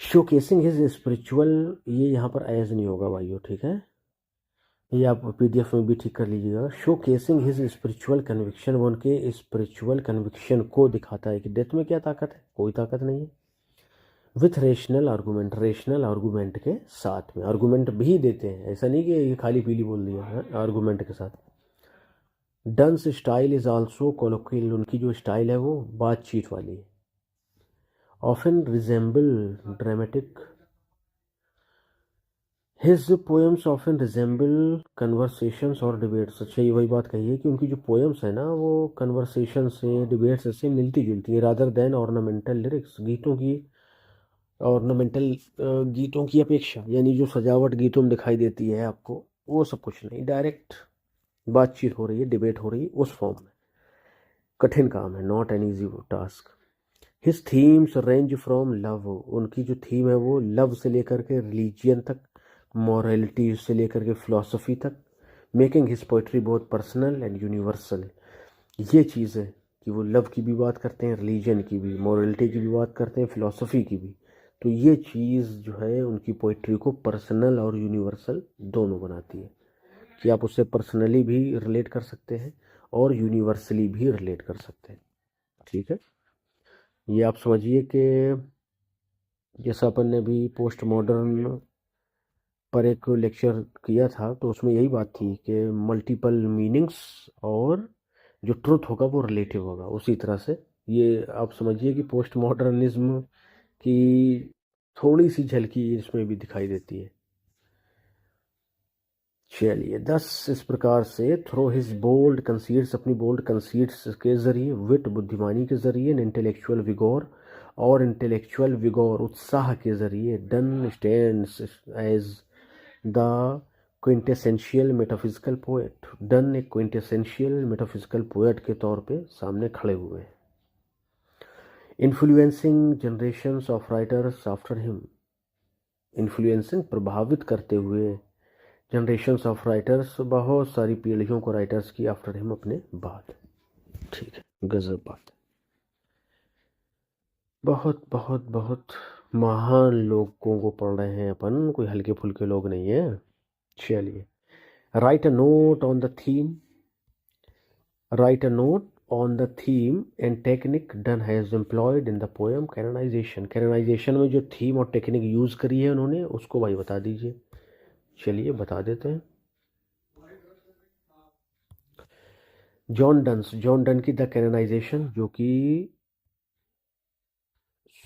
शो केसिंग हिज स्पिरिचुअल, ये यहाँ पर एज नहीं होगा भाइयों, ठीक है, ये आप पीडीएफ में भी ठीक कर लीजिएगा। Show casing his spiritual conviction, वो उनके स्पिरिचुअल कन्विक्शन को दिखाता है कि डेथ में क्या ताकत है, कोई ताकत नहीं है। With rational argument, rational argument के साथ में, आर्गूमेंट भी देते हैं, ऐसा नहीं कि ये खाली पीली बोल दिया है, आर्गूमेंट के साथ। डंस स्टाइल इज आल्सो कोलोक्वियल, उनकी जो स्टाइल है वो बातचीत वाली है। Often resemble dramatic, his poems often resemble conversations और डिबेट्स। अच्छा, ये वही बात कही है कि उनकी जो पोएम्स है ना वो कन्वर्सेशन से, डिबेट्स से मिलती जुलती है, रादर देन ऑर्नामेंटल लिरिक्स, गीतों की, ऑर्नामेंटल गीतों की अपेक्षा, यानी जो सजावट गीतों में दिखाई देती है आपको, वो सब कुछ नहीं, डायरेक्ट बातचीत हो रही है, डिबेट हो रही है उस फॉर्म में। कठिन काम है, not an easy task. His themes range from love, उनकी जो थीम है वो लव से लेकर के रिलीजियन तक, मॉरलिटी से लेकर के फिलॉसफी तक। मेकिंग हिज पोइट्री बहुत पर्सनल एंड यूनिवर्सल, ये चीज़ है कि वो लव की भी बात करते हैं, रिलीजन की भी, मॉरलिटी की भी बात करते हैं, फिलॉसफी की भी। तो ये चीज़ जो है उनकी पोइट्री को पर्सनल और यूनिवर्सल दोनों बनाती है, कि आप उससे पर्सनली भी रिलेट कर सकते हैं और यूनिवर्सली भी रिलेट कर सकते हैं, ठीक है। ये आप समझिए कि जैसा अपन ने भी पोस्ट मॉडर्न पर एक लेक्चर किया था तो उसमें यही बात थी कि मल्टीपल मीनिंग्स और जो ट्रुथ होगा वो रिलेटिव होगा, उसी तरह से ये आप समझिए कि पोस्ट मॉडर्निज्म की थोड़ी सी झलकी इसमें भी दिखाई देती है। चलिए, दस इस प्रकार से थ्रो हिज बोल्ड कंसीड्स, अपनी बोल्ड कंसीड्स के जरिए, विट बुद्धिमानी के जरिए, इंटेलेक्चुअल विगोर और इंटेलेक्चुअल विगोर उत्साह के जरिए, Donne stands as the quintessential metaphysical poet, Donne एक क्विंटेसेंशियल मेटाफिजिकल पोएट के तौर पे सामने खड़े हुए हैं। Influencing generations of writers after him, influencing प्रभावित करते हुए जनरेशंस ऑफ राइटर्स, बहुत सारी पीढ़ियों को राइटर्स की आफ्टर हिम, अपने बाद, ठीक है, गजब बात, बहुत बहुत बहुत महान लोगों को पढ़ रहे हैं अपन, कोई हल्के फुल्के लोग नहीं है। चलिए, write a note on the theme, write a note on the theme and technique Donne has employed in the poem canonization. Canonization में जो थीम और टेक्निक यूज करी है उन्होंने, उसको भाई बता दीजिए। चलिए बता देते हैं। जॉन डन की द कैनोनाइजेशन, जो कि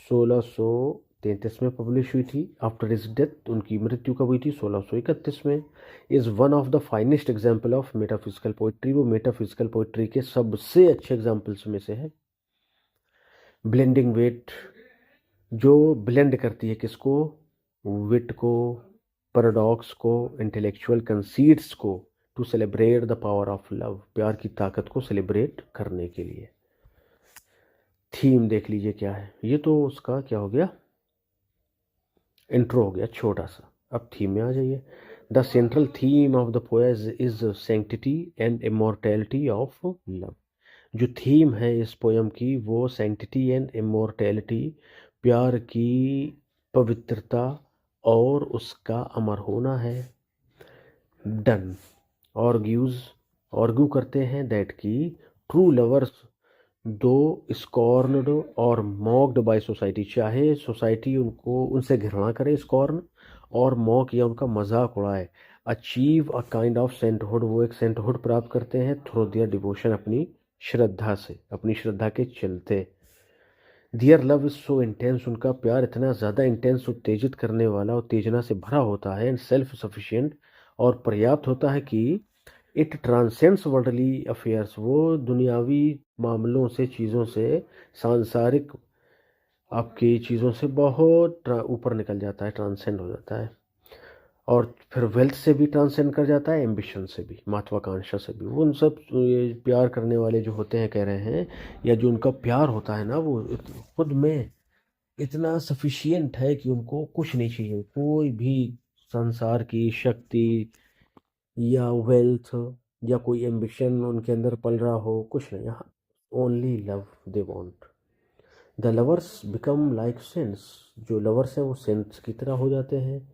1633 में पब्लिश हुई थी। आफ्टर हिज डेथ, उनकी मृत्यु कब हुई थी? 1631 में। Is one of the finest example of metaphysical poetry, वो मेटाफिजिकल पोइट्री के सबसे अच्छे एग्जाम्पल्स में से है। ब्लेंडिंग वेट, जो ब्लेंड करती है किसको? विट को, पैराडॉक्स को, इंटेलेक्चुअल कंसीट्स को, to celebrate the power of love, प्यार की ताकत को सेलिब्रेट करने के लिए। थीम देख लीजिए क्या है। ये तो उसका क्या हो गया, इंट्रो हो गया छोटा सा। अब थीम में आ जाइए। The central theme of the poem is sanctity and immortality of love. जो थीम है इस पोएम की, वो सैंक्टिटी एंड इमॉर्टैलिटी, प्यार की पवित्रता और उसका अमर होना है। डन आर्ग्यू करते हैं दैट की ट्रू लवर्स दो स्कॉर्नड और मॉक्ड बाय सोसाइटी, चाहे सोसाइटी उनको उनसे घृणा करे, स्कॉर्न और मॉक या उनका मजाक उड़ाए, achieve a kind of sainthood, वो एक सेंटहुड प्राप्त करते हैं थ्रू दियर डिवोशन, अपनी श्रद्धा से, अपनी श्रद्धा के चलते। दियर लव इज सो इंटेंस, उनका प्यार इतना ज़्यादा इंटेंस, उत्तेजित करने वाला, उत्तेजना से भरा होता है, एंड सेल्फ सफिशिएंट, और पर्याप्त होता है कि इट ट्रांसेंड्स वर्ल्डली अफेयर्स, वो दुनियावी मामलों से, चीज़ों से, सांसारिक आपकी चीज़ों से बहुत ऊपर निकल जाता है, ट्रांसेंड हो जाता है। और फिर वेल्थ से भी ट्रांसेंड कर जाता है, एम्बिशन से भी, महत्वाकांक्षा से भी। वो उन सब ये प्यार करने वाले जो होते हैं, कह रहे हैं, या जो उनका प्यार होता है ना, वो खुद में इतना सफिशियंट है कि उनको कुछ नहीं चाहिए, कोई भी संसार की शक्ति या वेल्थ या कोई एम्बिशन उनके अंदर पल रहा हो, कुछ नहीं। यहाँ only love they want. The lovers become like saints, जो लवर्स हैं वो सेंट्स की तरह हो जाते हैं,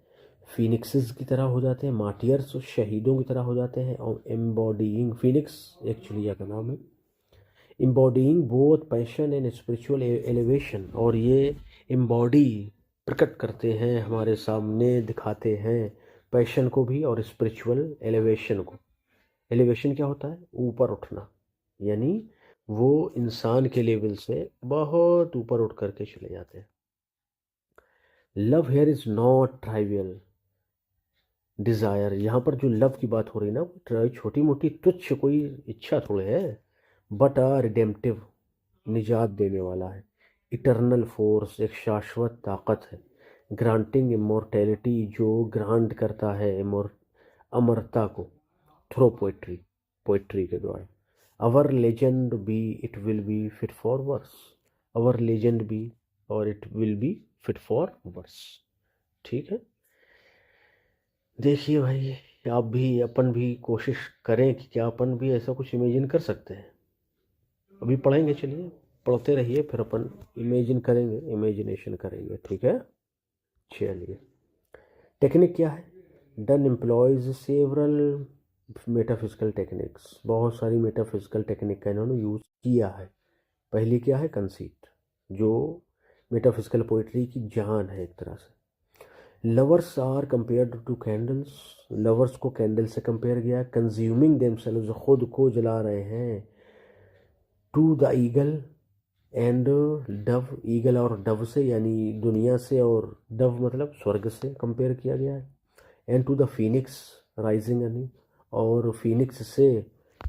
फिनिक्सेस की तरह हो जाते हैं, मार्टियर्स शहीदों की तरह हो जाते हैं, और एम्बॉडीइंग, फिनिक्स एक्चुअली यह का नाम है, embodying both passion and spiritual elevation, और ये एम्बॉडी प्रकट करते हैं, हमारे सामने दिखाते हैं पैशन को भी और स्पिरिचुअल एलिवेशन को। एलिवेशन क्या होता है? ऊपर उठना, यानी वो इंसान के लेवल से बहुत ऊपर उठ करके चले जाते हैं। Love here is not trivial desire, यहाँ पर जो लव की बात हो रही है ना, वो छोटी मोटी तुच्छ कोई इच्छा थोड़े है, बट आ रिडेम्पटिव, निजात देने वाला है। इटर्नल फोर्स, एक शाश्वत ताकत है। ग्रांटिंग इमोर्टैलिटी, जो ग्रांट करता है अमरता को, थ्रो पोइट्री, पोइट्री के द्वारा। Our legend be it will be fit for verse, our legend be और it will be fit for verse. ठीक है, देखिए भाई, आप भी, अपन भी कोशिश करें कि क्या अपन भी ऐसा कुछ इमेजिन कर सकते हैं। अभी पढ़ेंगे, चलिए पढ़ते रहिए, फिर अपन इमेजिन करेंगे, इमेजिनेशन करेंगे, ठीक है। चलिए, टेक्निक क्या है? Done employees several metaphysical techniques, बहुत सारी मेटाफिजिकल टेक्निक का इन्होंने यूज़ किया है। पहली क्या है? कंसीट, जो मेटाफिजिकल पोइट्री की जान है एक तरह से। Lovers are compared to candles, lovers को कैंडल से कंपेयर किया है। कंज्यूमिंग देमसेल्व्स, खुद को जला रहे हैं। To the eagle and dove, eagle और डव से, यानी दुनिया से, और डव मतलब स्वर्ग से कंपेयर किया गया है। And to the phoenix rising, यानी और फीनिक्स से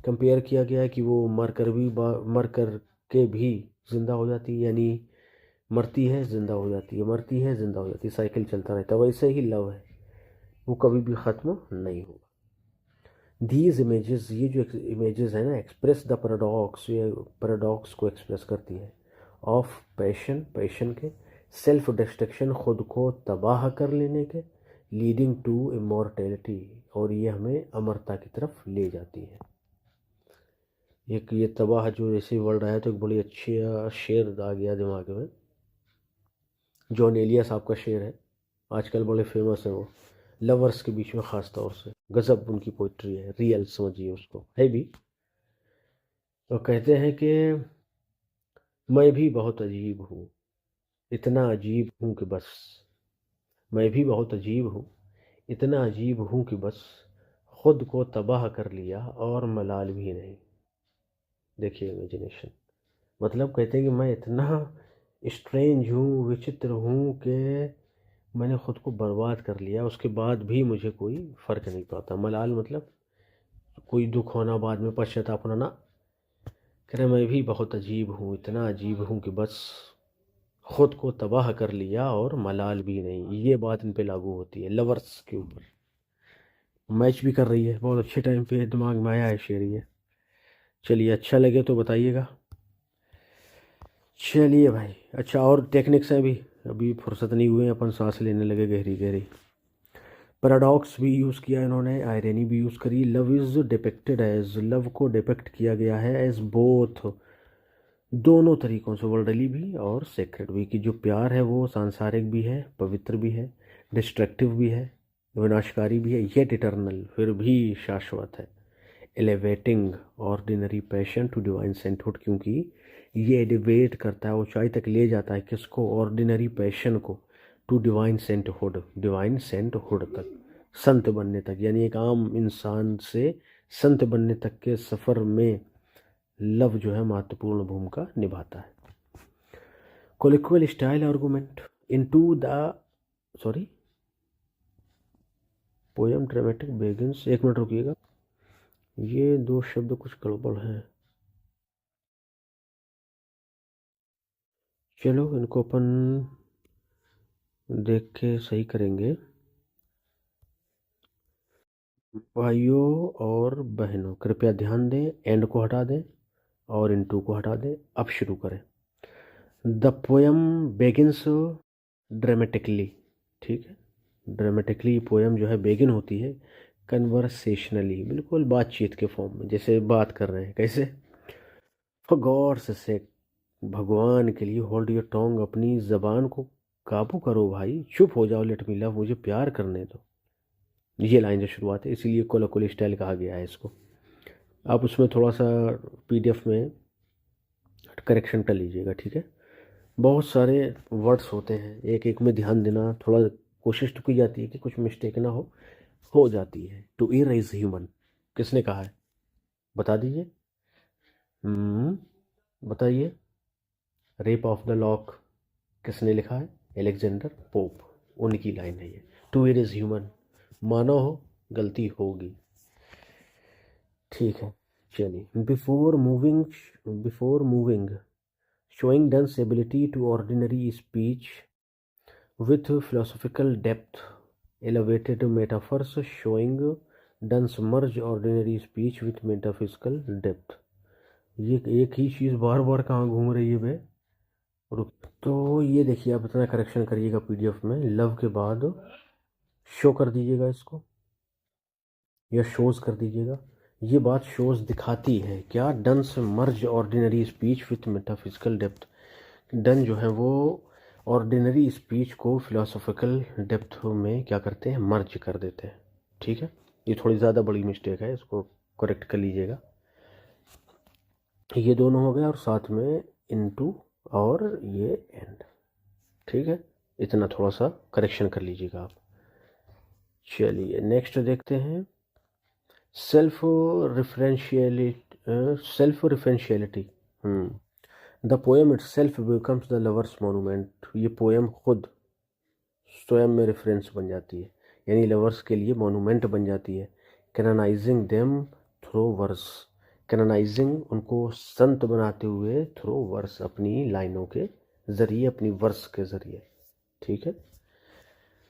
कंपेयर किया गया है कि वो मर कर भी मर कर के भी जिंदा हो जाती है, यानी मरती है जिंदा हो जाती है, मरती है जिंदा हो जाती है, साइकिल चलता रहता है। वैसे ही लव है, वो कभी भी ख़त्म नहीं होगा। दीज इमेजेस, ये जो इमेजेस है ना, एक्सप्रेस द पैराडॉक्स, ये पैराडॉक्स को एक्सप्रेस करती है, ऑफ पैशन, पैशन के, सेल्फ डिस्ट्रक्शन, खुद को तबाह कर लेने के, लीडिंग टू इमॉर्टैलिटी, और ये हमें अमरता की तरफ ले जाती है। एक ये तबाह जो जैसे वर्ड आया तो एक बड़ी अच्छी शेर आ गया दिमाग में। जॉन एलिया साहब का शेर है, आजकल बड़े फेमस है वो, लवर्स के बीच में ख़ास तौर से गज़ब उनकी पोइट्री है, रियल समझिए उसको, है भी। तो कहते हैं कि मैं भी बहुत अजीब हूँ, इतना अजीब हूँ कि बस, मैं भी बहुत अजीब हूँ, इतना अजीब हूँ कि बस खुद को तबाह कर लिया और मलाल भी नहीं। देखिए इमेजिनेशन, मतलब कहते हैं कि मैं इतना स्ट्रेंज हूँ, विचित्र हूँ कि मैंने खुद को बर्बाद कर लिया, उसके बाद भी मुझे कोई फ़र्क नहीं पड़ता। मलाल मतलब कोई दुख होना, बाद में पश्चाताप होना ना। कह रहे मैं भी बहुत अजीब हूँ, इतना अजीब हूँ कि बस खुद को तबाह कर लिया और मलाल भी नहीं। ये बात इन पे लागू होती है लवर्स के ऊपर, मैच भी कर रही है। बहुत अच्छे टाइम पे दिमाग में आया है शेर ये। चलिए, अच्छा लगे तो बताइएगा। चलिए भाई, अच्छा और टेक्निक्स हैं भी, अभी फुर्सत नहीं हुए, अपन सांस लेने लगे गहरी गहरी। पैराडॉक्स भी यूज़ किया इन्होंने, आयरनी भी यूज़ करी। Love is depicted as, love को डिपिक्ट किया गया है एज बोथ, दोनों तरीक़ों से, वर्ल्डली भी और सेक्रेड भी, कि जो प्यार है वो सांसारिक भी है, पवित्र भी है, डिस्ट्रक्टिव भी है, विनाशकारी भी है, येट इटर्नल, फिर भी शाश्वत है। Elevating ordinary passion to divine sainthood, क्योंकि ये एलिवेट करता है, ऊंचाई तक ले जाता है किसको, ऑर्डिनरी पैशन को, to divine sainthood, divine sainthood तक, संत बनने तक, यानी एक आम इंसान से संत बनने तक के सफ़र में लव जो है महत्वपूर्ण भूमिका निभाता है। Colloquial style argument into the, sorry, poem dramatic begins, एक मिनट रुकिएगा, ये दो शब्द कुछ गड़बड़ हैं। चलो इनको अपन देख के सही करेंगे। भाइयों और बहनों कृपया ध्यान दें, एंड को हटा दें और इनटू को हटा दें। अब शुरू करें। द पोयम बेगिन्स ड्रामेटिकली, ठीक है, ड्रामेटिकली पोयम जो है बेगिन होती है कन्वर्सेशनली, बिल्कुल बातचीत के फॉर्म में, जैसे बात कर रहे हैं। कैसे? फॉर गॉड्स सेक, भगवान के लिए, होल्ड योर टोंग, अपनी ज़बान को काबू करो भाई, चुप हो जाओ, लेट मी लव, मुझे प्यार करने दो। ये लाइन से शुरुआत है, इसीलिए कोलोकुल स्टाइल कहा गया है इसको। आप उसमें थोड़ा सा पीडीएफ में करेक्शन कर लीजिएगा, ठीक है। बहुत सारे वर्ड्स होते हैं, एक एक में ध्यान देना, थोड़ा कोशिश तो की जाती है कि कुछ मिस्टेक ना हो जाती है। टू ईर इज ह्यूमन, किसने कहा है? बता दीजिए। बताइए। रेप ऑफ द लॉक किसने लिखा है? एलेक्जेंडर पोप, उनकी लाइन है ये। टू ईर इज ह्यूमन, मानो हो गलती होगी, ठीक है। चलिए, before moving showing Dunn's ability to ordinary speech with philosophical depth, elevated metaphors showing Dunn's merge ordinary speech with metaphysical depth। ये एक ही चीज़ बार बार कहाँ घूम रही है बे? रुक, तो ये देखिए, आप इतना करेक्शन करिएगा पीडीएफ में, लव के बाद शो कर दीजिएगा इसको, या शोज कर दीजिएगा। ये बात शोज दिखाती है क्या? Donne's merge ordinary speech with metaphysical depth. Donne जो है वो ऑर्डिनरी स्पीच को फिलोसॉफिकल डेप्थ में क्या करते हैं? मर्ज कर देते हैं, ठीक है। ये थोड़ी ज़्यादा बड़ी मिस्टेक है, इसको करेक्ट कर लीजिएगा। ये दोनों हो गए, और साथ में इनटू और ये एंड, ठीक है। इतना थोड़ा सा करेक्शन कर लीजिएगा आप। चलिए नेक्स्ट देखते हैं। Self referentiality. The poem itself becomes the lover's monument. ये पोएम खुद स्वयं में रेफरेंस बन जाती है, यानी लवर्स के लिए मोनूमेंट बन जाती है। कैनोनाइजिंग देम थ्रू वर्स, कैनोनाइजिंग उनको संत बनाते हुए थ्रू वर्स, अपनी लाइनों के ज़रिए, अपनी वर्स के ज़रिए, ठीक है।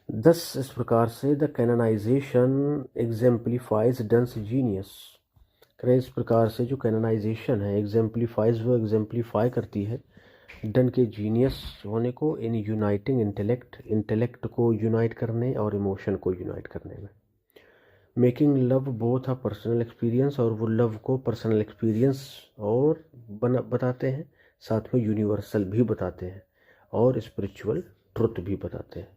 दस इस प्रकार से द कैनोनाइजेशन एग्जेम्पलीफाइज डन्स जीनियस। इस प्रकार से जो कैनोनाइजेशन है एग्जेम्पलीफाइज, वो एग्जेम्पलीफाई करती है डन के जीनियस होने को, इन यूनाइटिंग इंटेलेक्ट, इंटेलेक्ट को यूनाइट करने और इमोशन को यूनाइट करने में। Making love both a personal experience, और वो लव को पर्सनल एक्सपीरियंस और बताते हैं, साथ में यूनिवर्सल भी बताते हैं, और स्पिरिचुअल ट्रुथ भी बताते हैं।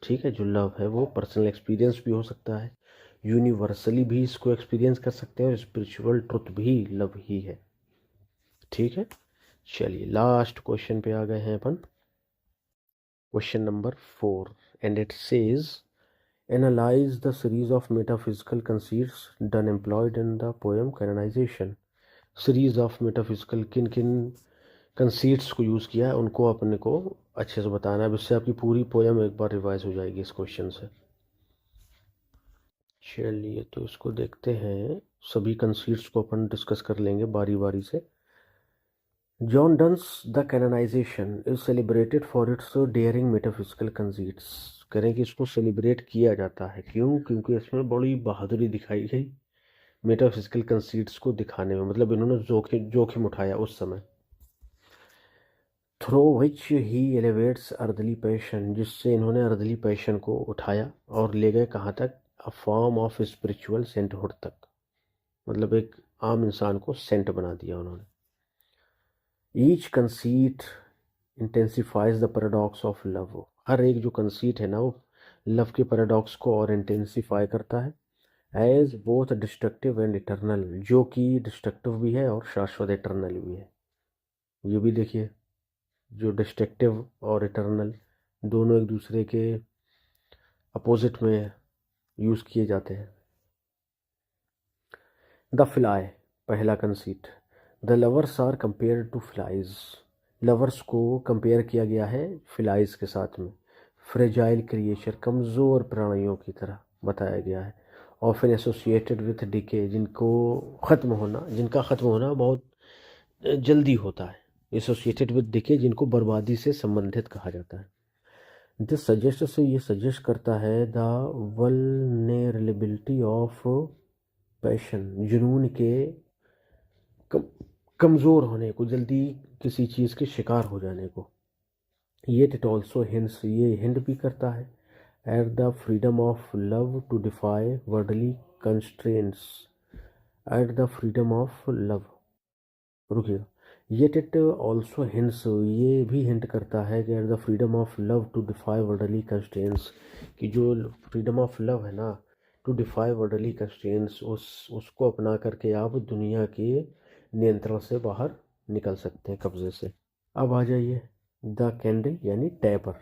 ठीक है, जो लव है वो पर्सनल एक्सपीरियंस भी हो सकता है, यूनिवर्सली भी इसको एक्सपीरियंस कर सकते हैं, और स्पिरिचुअल ट्रुथ भी लव ही है। ठीक है, चलिए लास्ट क्वेश्चन पे आ गए हैं अपन। Question number 4 and it says analyze the series of metaphysical conceits Donne employed in the poem canonization. Series of metaphysical किन किन कंसीट्स को यूज़ किया है उनको अपने को अच्छे से बताना है। अब इससे आपकी पूरी पोएम एक बार रिवाइज हो जाएगी इस क्वेश्चन से। चलिए तो इसको देखते हैं, सभी कंसीट्स को अपन डिस्कस कर लेंगे बारी बारी से। John Donne's the canonization is celebrated for its daring metaphysical conceits. करें कि इसको सेलिब्रेट किया जाता है, क्यों? क्योंकि इसमें बड़ी बहादुरी दिखाई गई मेटाफिजिकल कंसीट्स को दिखाने में, मतलब इन्होंने जोखिम उठाया उस समय। Through which he elevates earthly passion, जिससे इन्होंने अर्दली पैशन को उठाया और ले गए कहाँ तक? A form of spiritual sainthood तक, मतलब एक आम इंसान को सेंट बना दिया उन्होंने। Each conceit intensifies the paradox of love. हर एक जो कंसीट है ना वो लव के पैराडॉक्स को और इंटेंसिफाई करता है। As both destructive and eternal, जो कि डिस्ट्रक्टिव भी है और शाश्वत इटर्नल भी है। ये भी देखिए, जो डिस्ट्रक्टिव और इटर्नल दोनों एक दूसरे के अपोजिट में यूज़ किए जाते हैं। द फ्लाई, पहला conceit. The lovers are compare to flies. Lovers को कंपेयर किया गया है फ्लाइज के साथ में। फ्रेजाइल क्रिएचर, कमज़ोर प्राणियों की तरह बताया गया है। ऑफन एसोसिएटेड विथ डिके, जिनका ख़त्म होना बहुत जल्दी होता है। एसोसिएटेड विथ डिके, जिनको बर्बादी से संबंधित कहा जाता है। दिस सजेस्ट से ये सजेस्ट करता है द वल्नरेबिलिटी ऑफ पैशन, जुनून के कमज़ोर होने को, जल्दी किसी चीज़ के शिकार हो जाने को। इट ऑल्सो हिंट्स, ये हिंट भी करता है at the freedom of love to defy worldly constraints. At the freedom of love, रुकिएगा, येट इट ऑल्सो हिंट्स, ये भी हिंट करता है कि at the freedom of love to defy worldly constraints, कि जो फ्रीडम ऑफ लव है ना, टू डिफाई वर्ल्डली कंस्ट्रेंट्स, उसको अपना करके आप दुनिया के नियंत्रण से बाहर निकल सकते हैं, कब्जे से। अब आ जाइए द कैंडल यानी टैपर,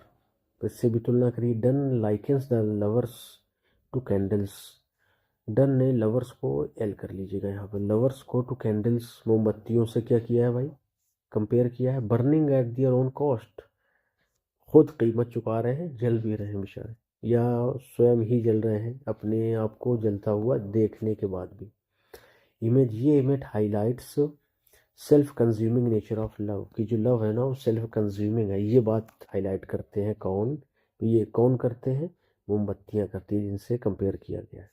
इससे भी तुलना करिए। Donne likens the lovers to candles. Donne ने लवर्स को एल कर लीजिएगा यहाँ पर, लवर्स को टू कैंडल्स, मोमबत्तियों से क्या किया है भाई? कंपेयर किया है। Burning at their own cost, खुद कीमत चुका रहे हैं, जल भी रहे हैं बेचारे, या स्वयं ही जल रहे हैं अपने आप को जलता हुआ देखने के बाद भी। ये image highlights self consuming nature of love, कि जो लव है ना वो सेल्फ कंज्यूमिंग है, ये बात हाईलाइट करते हैं। कौन? ये कौन करते हैं? मोमबत्तियाँ करती हैं, जिनसे कंपेयर किया गया है।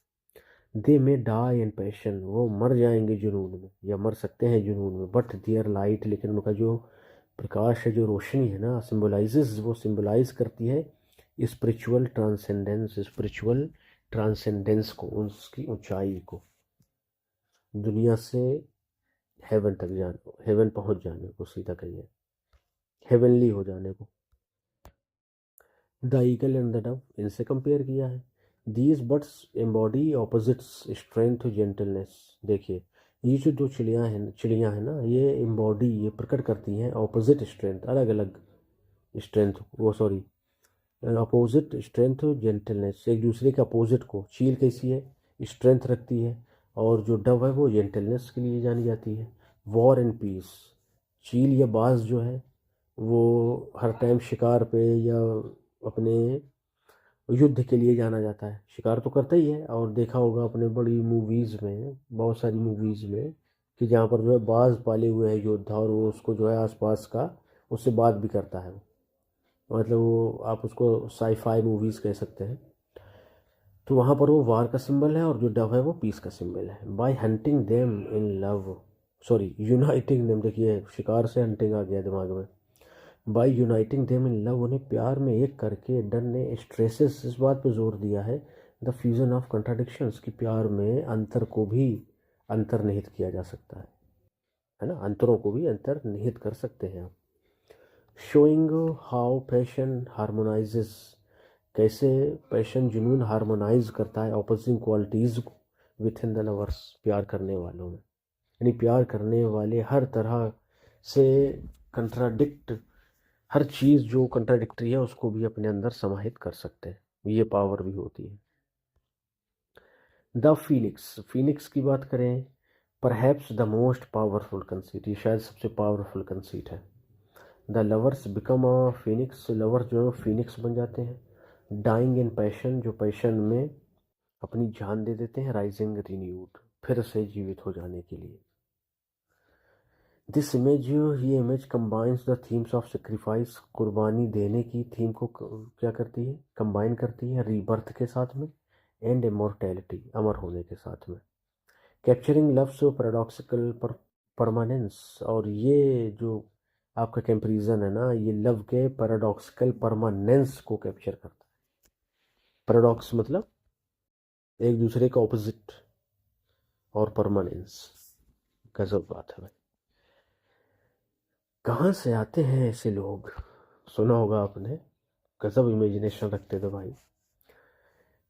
दे मे डाई इन पैशन, वो मर जाएंगे जुनून में, या मर सकते हैं जुनून में। बट दियर लाइट, लेकिन उनका जो प्रकाश है, जो रोशनी है ना, सिम्बलाइजेज, वो सिम्बलाइज करती है स्पिरिचुअल ट्रांसेंडेंस को, उसकी ऊंचाई को, दुनिया से हेवन तक जाने, हेवन पहुंच जाने को, सीधा कहिए हेवनली हो जाने को। The eagle and the Dove, इनसे कंपेयर किया है। These birds embody opposites strength gentleness. देखिए, ये जो दो चिड़ियाँ हैं ना, ये एम्बॉडी, ये प्रकट करती हैं ऑपोजिट स्ट्रेंथ, अलग अलग स्ट्रेंथ, वो सॉरी अपोजिट स्ट्रेंथ जेंटलनेस, एक दूसरे के अपोजिट को। चील कैसी है? स्ट्रेंथ रखती है, और जो डव है वो जेंटलनेस के लिए जानी जाती है। वॉर एंड पीस, चील या बाज जो है वो हर टाइम शिकार पे या अपने युद्ध के लिए जाना जाता है, शिकार तो करता ही है। और देखा होगा अपने बड़ी मूवीज़ में, बहुत सारी मूवीज़ में, कि जहाँ पर जो है बाज पाले हुए हैं योद्धा, और वो उसको जो है आसपास का उससे बात भी करता है वो, मतलब वो आप उसको साईफाई मूवीज़ कह सकते हैं। तो वहाँ पर वो वार का सिंबल है, और जो डव है वो पीस का सिंबल है। By hunting them in love, sorry uniting them, देखिए शिकार से हंटिंग आ गया दिमाग में। By uniting them in love, उन्हें प्यार में एक करके, डन ने स्ट्रेसेस, इस बात पर जोर दिया है द फ्यूजन ऑफ कंट्राडिक्शंस, कि प्यार में अंतर को भी अंतर्निहित किया जा सकता है ना, अंतरों को भी अंतर्निहित कर सकते हैं आप। शोइंग हाउ पैशन हार्मोनाइजेस, कैसे पैशन जुनून हार्मोनाइज करता है ऑपोजिंग क्वालिटीज़ को विथ इन द लवर्स, प्यार करने वालों में। यानी प्यार करने वाले हर तरह से कंट्राडिक्ट, हर चीज़ जो कंट्राडिक्टरी है उसको भी अपने अंदर समाहित कर सकते हैं, ये पावर भी होती है। द फीनिक्स, फीनिक्स की बात करें, perhaps the most powerful conceit, ये शायद सबसे पावरफुल कंसीट है। The lovers become a Phoenix, lovers जो है फीनिक्स बन जाते हैं। डाइंग इन पैशन, जो पैशन में अपनी जान दे देते हैं। राइजिंग रिन्यूड, फिर से जीवित हो जाने के लिए। दिस इमेज, ये image combines the themes of sacrifice, कुर्बानी देने की थीम को क्या करती है, कंबाइन करती है रीबर्थ के साथ में, एंड इमोर्टैलिटी, अमर होने के साथ में। कैप्चरिंग लव्स पैराडॉक्सिकल परमानेंस, और ये जो आपका कंपैरिजन है ना, ये लव के पैराडॉक्सिकल परमानेंस को कैप्चर करता है। पैराडॉक्स मतलब एक दूसरे का ऑपोजिट, और परमानेंस, गजब बात है भाई। कहाँ से आते हैं ऐसे लोग, सुना होगा आपने, गजब इमेजिनेशन रखते थे भाई।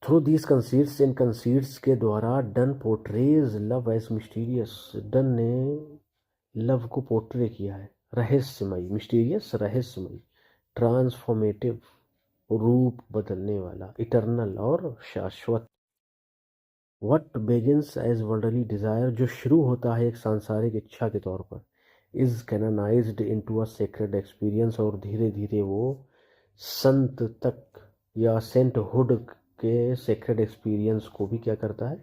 थ्रू दीज कंसीड्स, इन कंसीड्स के द्वारा Donne portrays love as mysterious, Donne ने लव को पोर्ट्रे किया है रहस्यमयी, मिस्टीरियस रहस्यमयी, ट्रांसफॉर्मेटिव रूप बदलने वाला, इटर्नल और शाश्वत। What begins as worldly desire, जो शुरू होता है एक सांसारिक इच्छा के तौर पर, is canonized into a sacred experience, और धीरे धीरे वो संत तक या सेंटहुड के सेक्रेड एक्सपीरियंस को भी क्या करता है,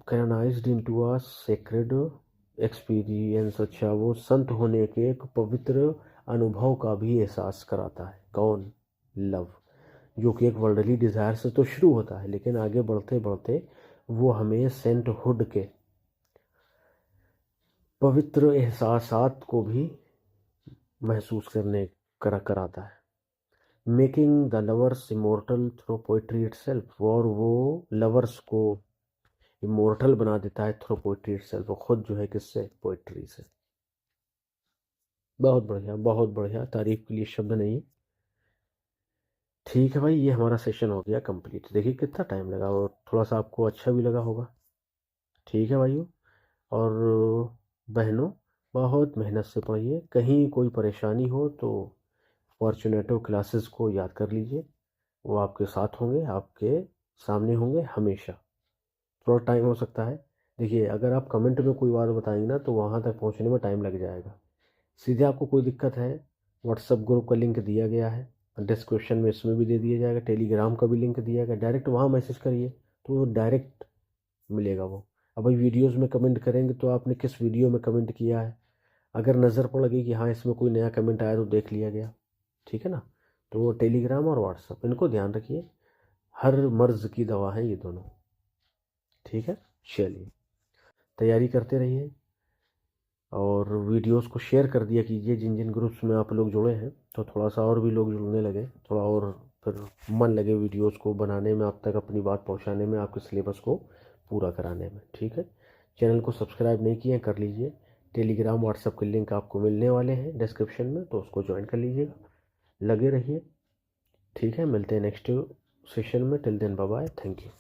कैनोनाइज्ड इनटू अ सेक्रेड एक्सपीरियंस, अच्छा वो संत होने के एक पवित्र अनुभव का भी एहसास कराता है। कौन, लव, जो कि एक वर्ल्डली डिज़ायर से तो शुरू होता है, लेकिन आगे बढ़ते बढ़ते वो हमें सेंटहुड के पवित्र एहसासात को भी महसूस कराता है। Making the lovers immortal through poetry itself, और वो लवर्स को इमोर्टल बना देता है थ्रू पोइट्री इटसेल्फ, वो खुद जो है किससे, पोइट्री से। बहुत बढ़िया, बहुत बढ़िया, तारीफ के लिए शब्द नहीं। ठीक है भाई, ये हमारा सेशन हो गया कंप्लीट। देखिए कितना टाइम लगा, और थोड़ा सा आपको अच्छा भी लगा होगा। ठीक है भाइयों और बहनों, बहुत मेहनत से पढ़िए, कहीं कोई परेशानी हो तो फॉर्चुनेटो क्लासेस को याद कर लीजिए, वो आपके साथ होंगे, आपके सामने होंगे हमेशा। थोड़ा टाइम हो सकता है, देखिए अगर आप कमेंट में कोई बात बताएंगे ना तो वहाँ तक पहुँचने में टाइम लग जाएगा। सीधे आपको कोई दिक्कत है, व्हाट्सअप ग्रुप का लिंक दिया गया है डिस्क्रिप्शन में, इसमें भी दे दिया जाएगा, टेलीग्राम का भी लिंक दिया गया, डायरेक्ट वहाँ मैसेज करिए तो डायरेक्ट मिलेगा वो। अब भाई वीडियोस में कमेंट करेंगे तो आपने किस वीडियो में कमेंट किया है, अगर नज़र पड़ लगी कि हाँ इसमें कोई नया कमेंट आया तो देख लिया गया, ठीक है ना। तो वो टेलीग्राम और व्हाट्सअप, इनको ध्यान रखिए, हर मर्ज़ की दवा है ये दोनों, ठीक है। चलिए तैयारी करते रहिए, और वीडियोस को शेयर कर दिया कीजिए जिन जिन ग्रुप्स में आप लोग जुड़े हैं, तो थोड़ा सा और भी लोग जुड़ने लगे, थोड़ा और फिर मन लगे वीडियोस को बनाने में, आप तक अपनी बात पहुंचाने में, आपके सिलेबस को पूरा कराने में, ठीक है। चैनल को सब्सक्राइब नहीं किए कर लीजिए, टेलीग्राम व्हाट्सएप के लिंक आपको मिलने वाले हैं डिस्क्रिप्शन में, तो उसको ज्वाइन कर लीजिएगा, लगे रहिए, ठीक है। मिलते हैं नेक्स्ट सेशन में, till then bye bye, thank you.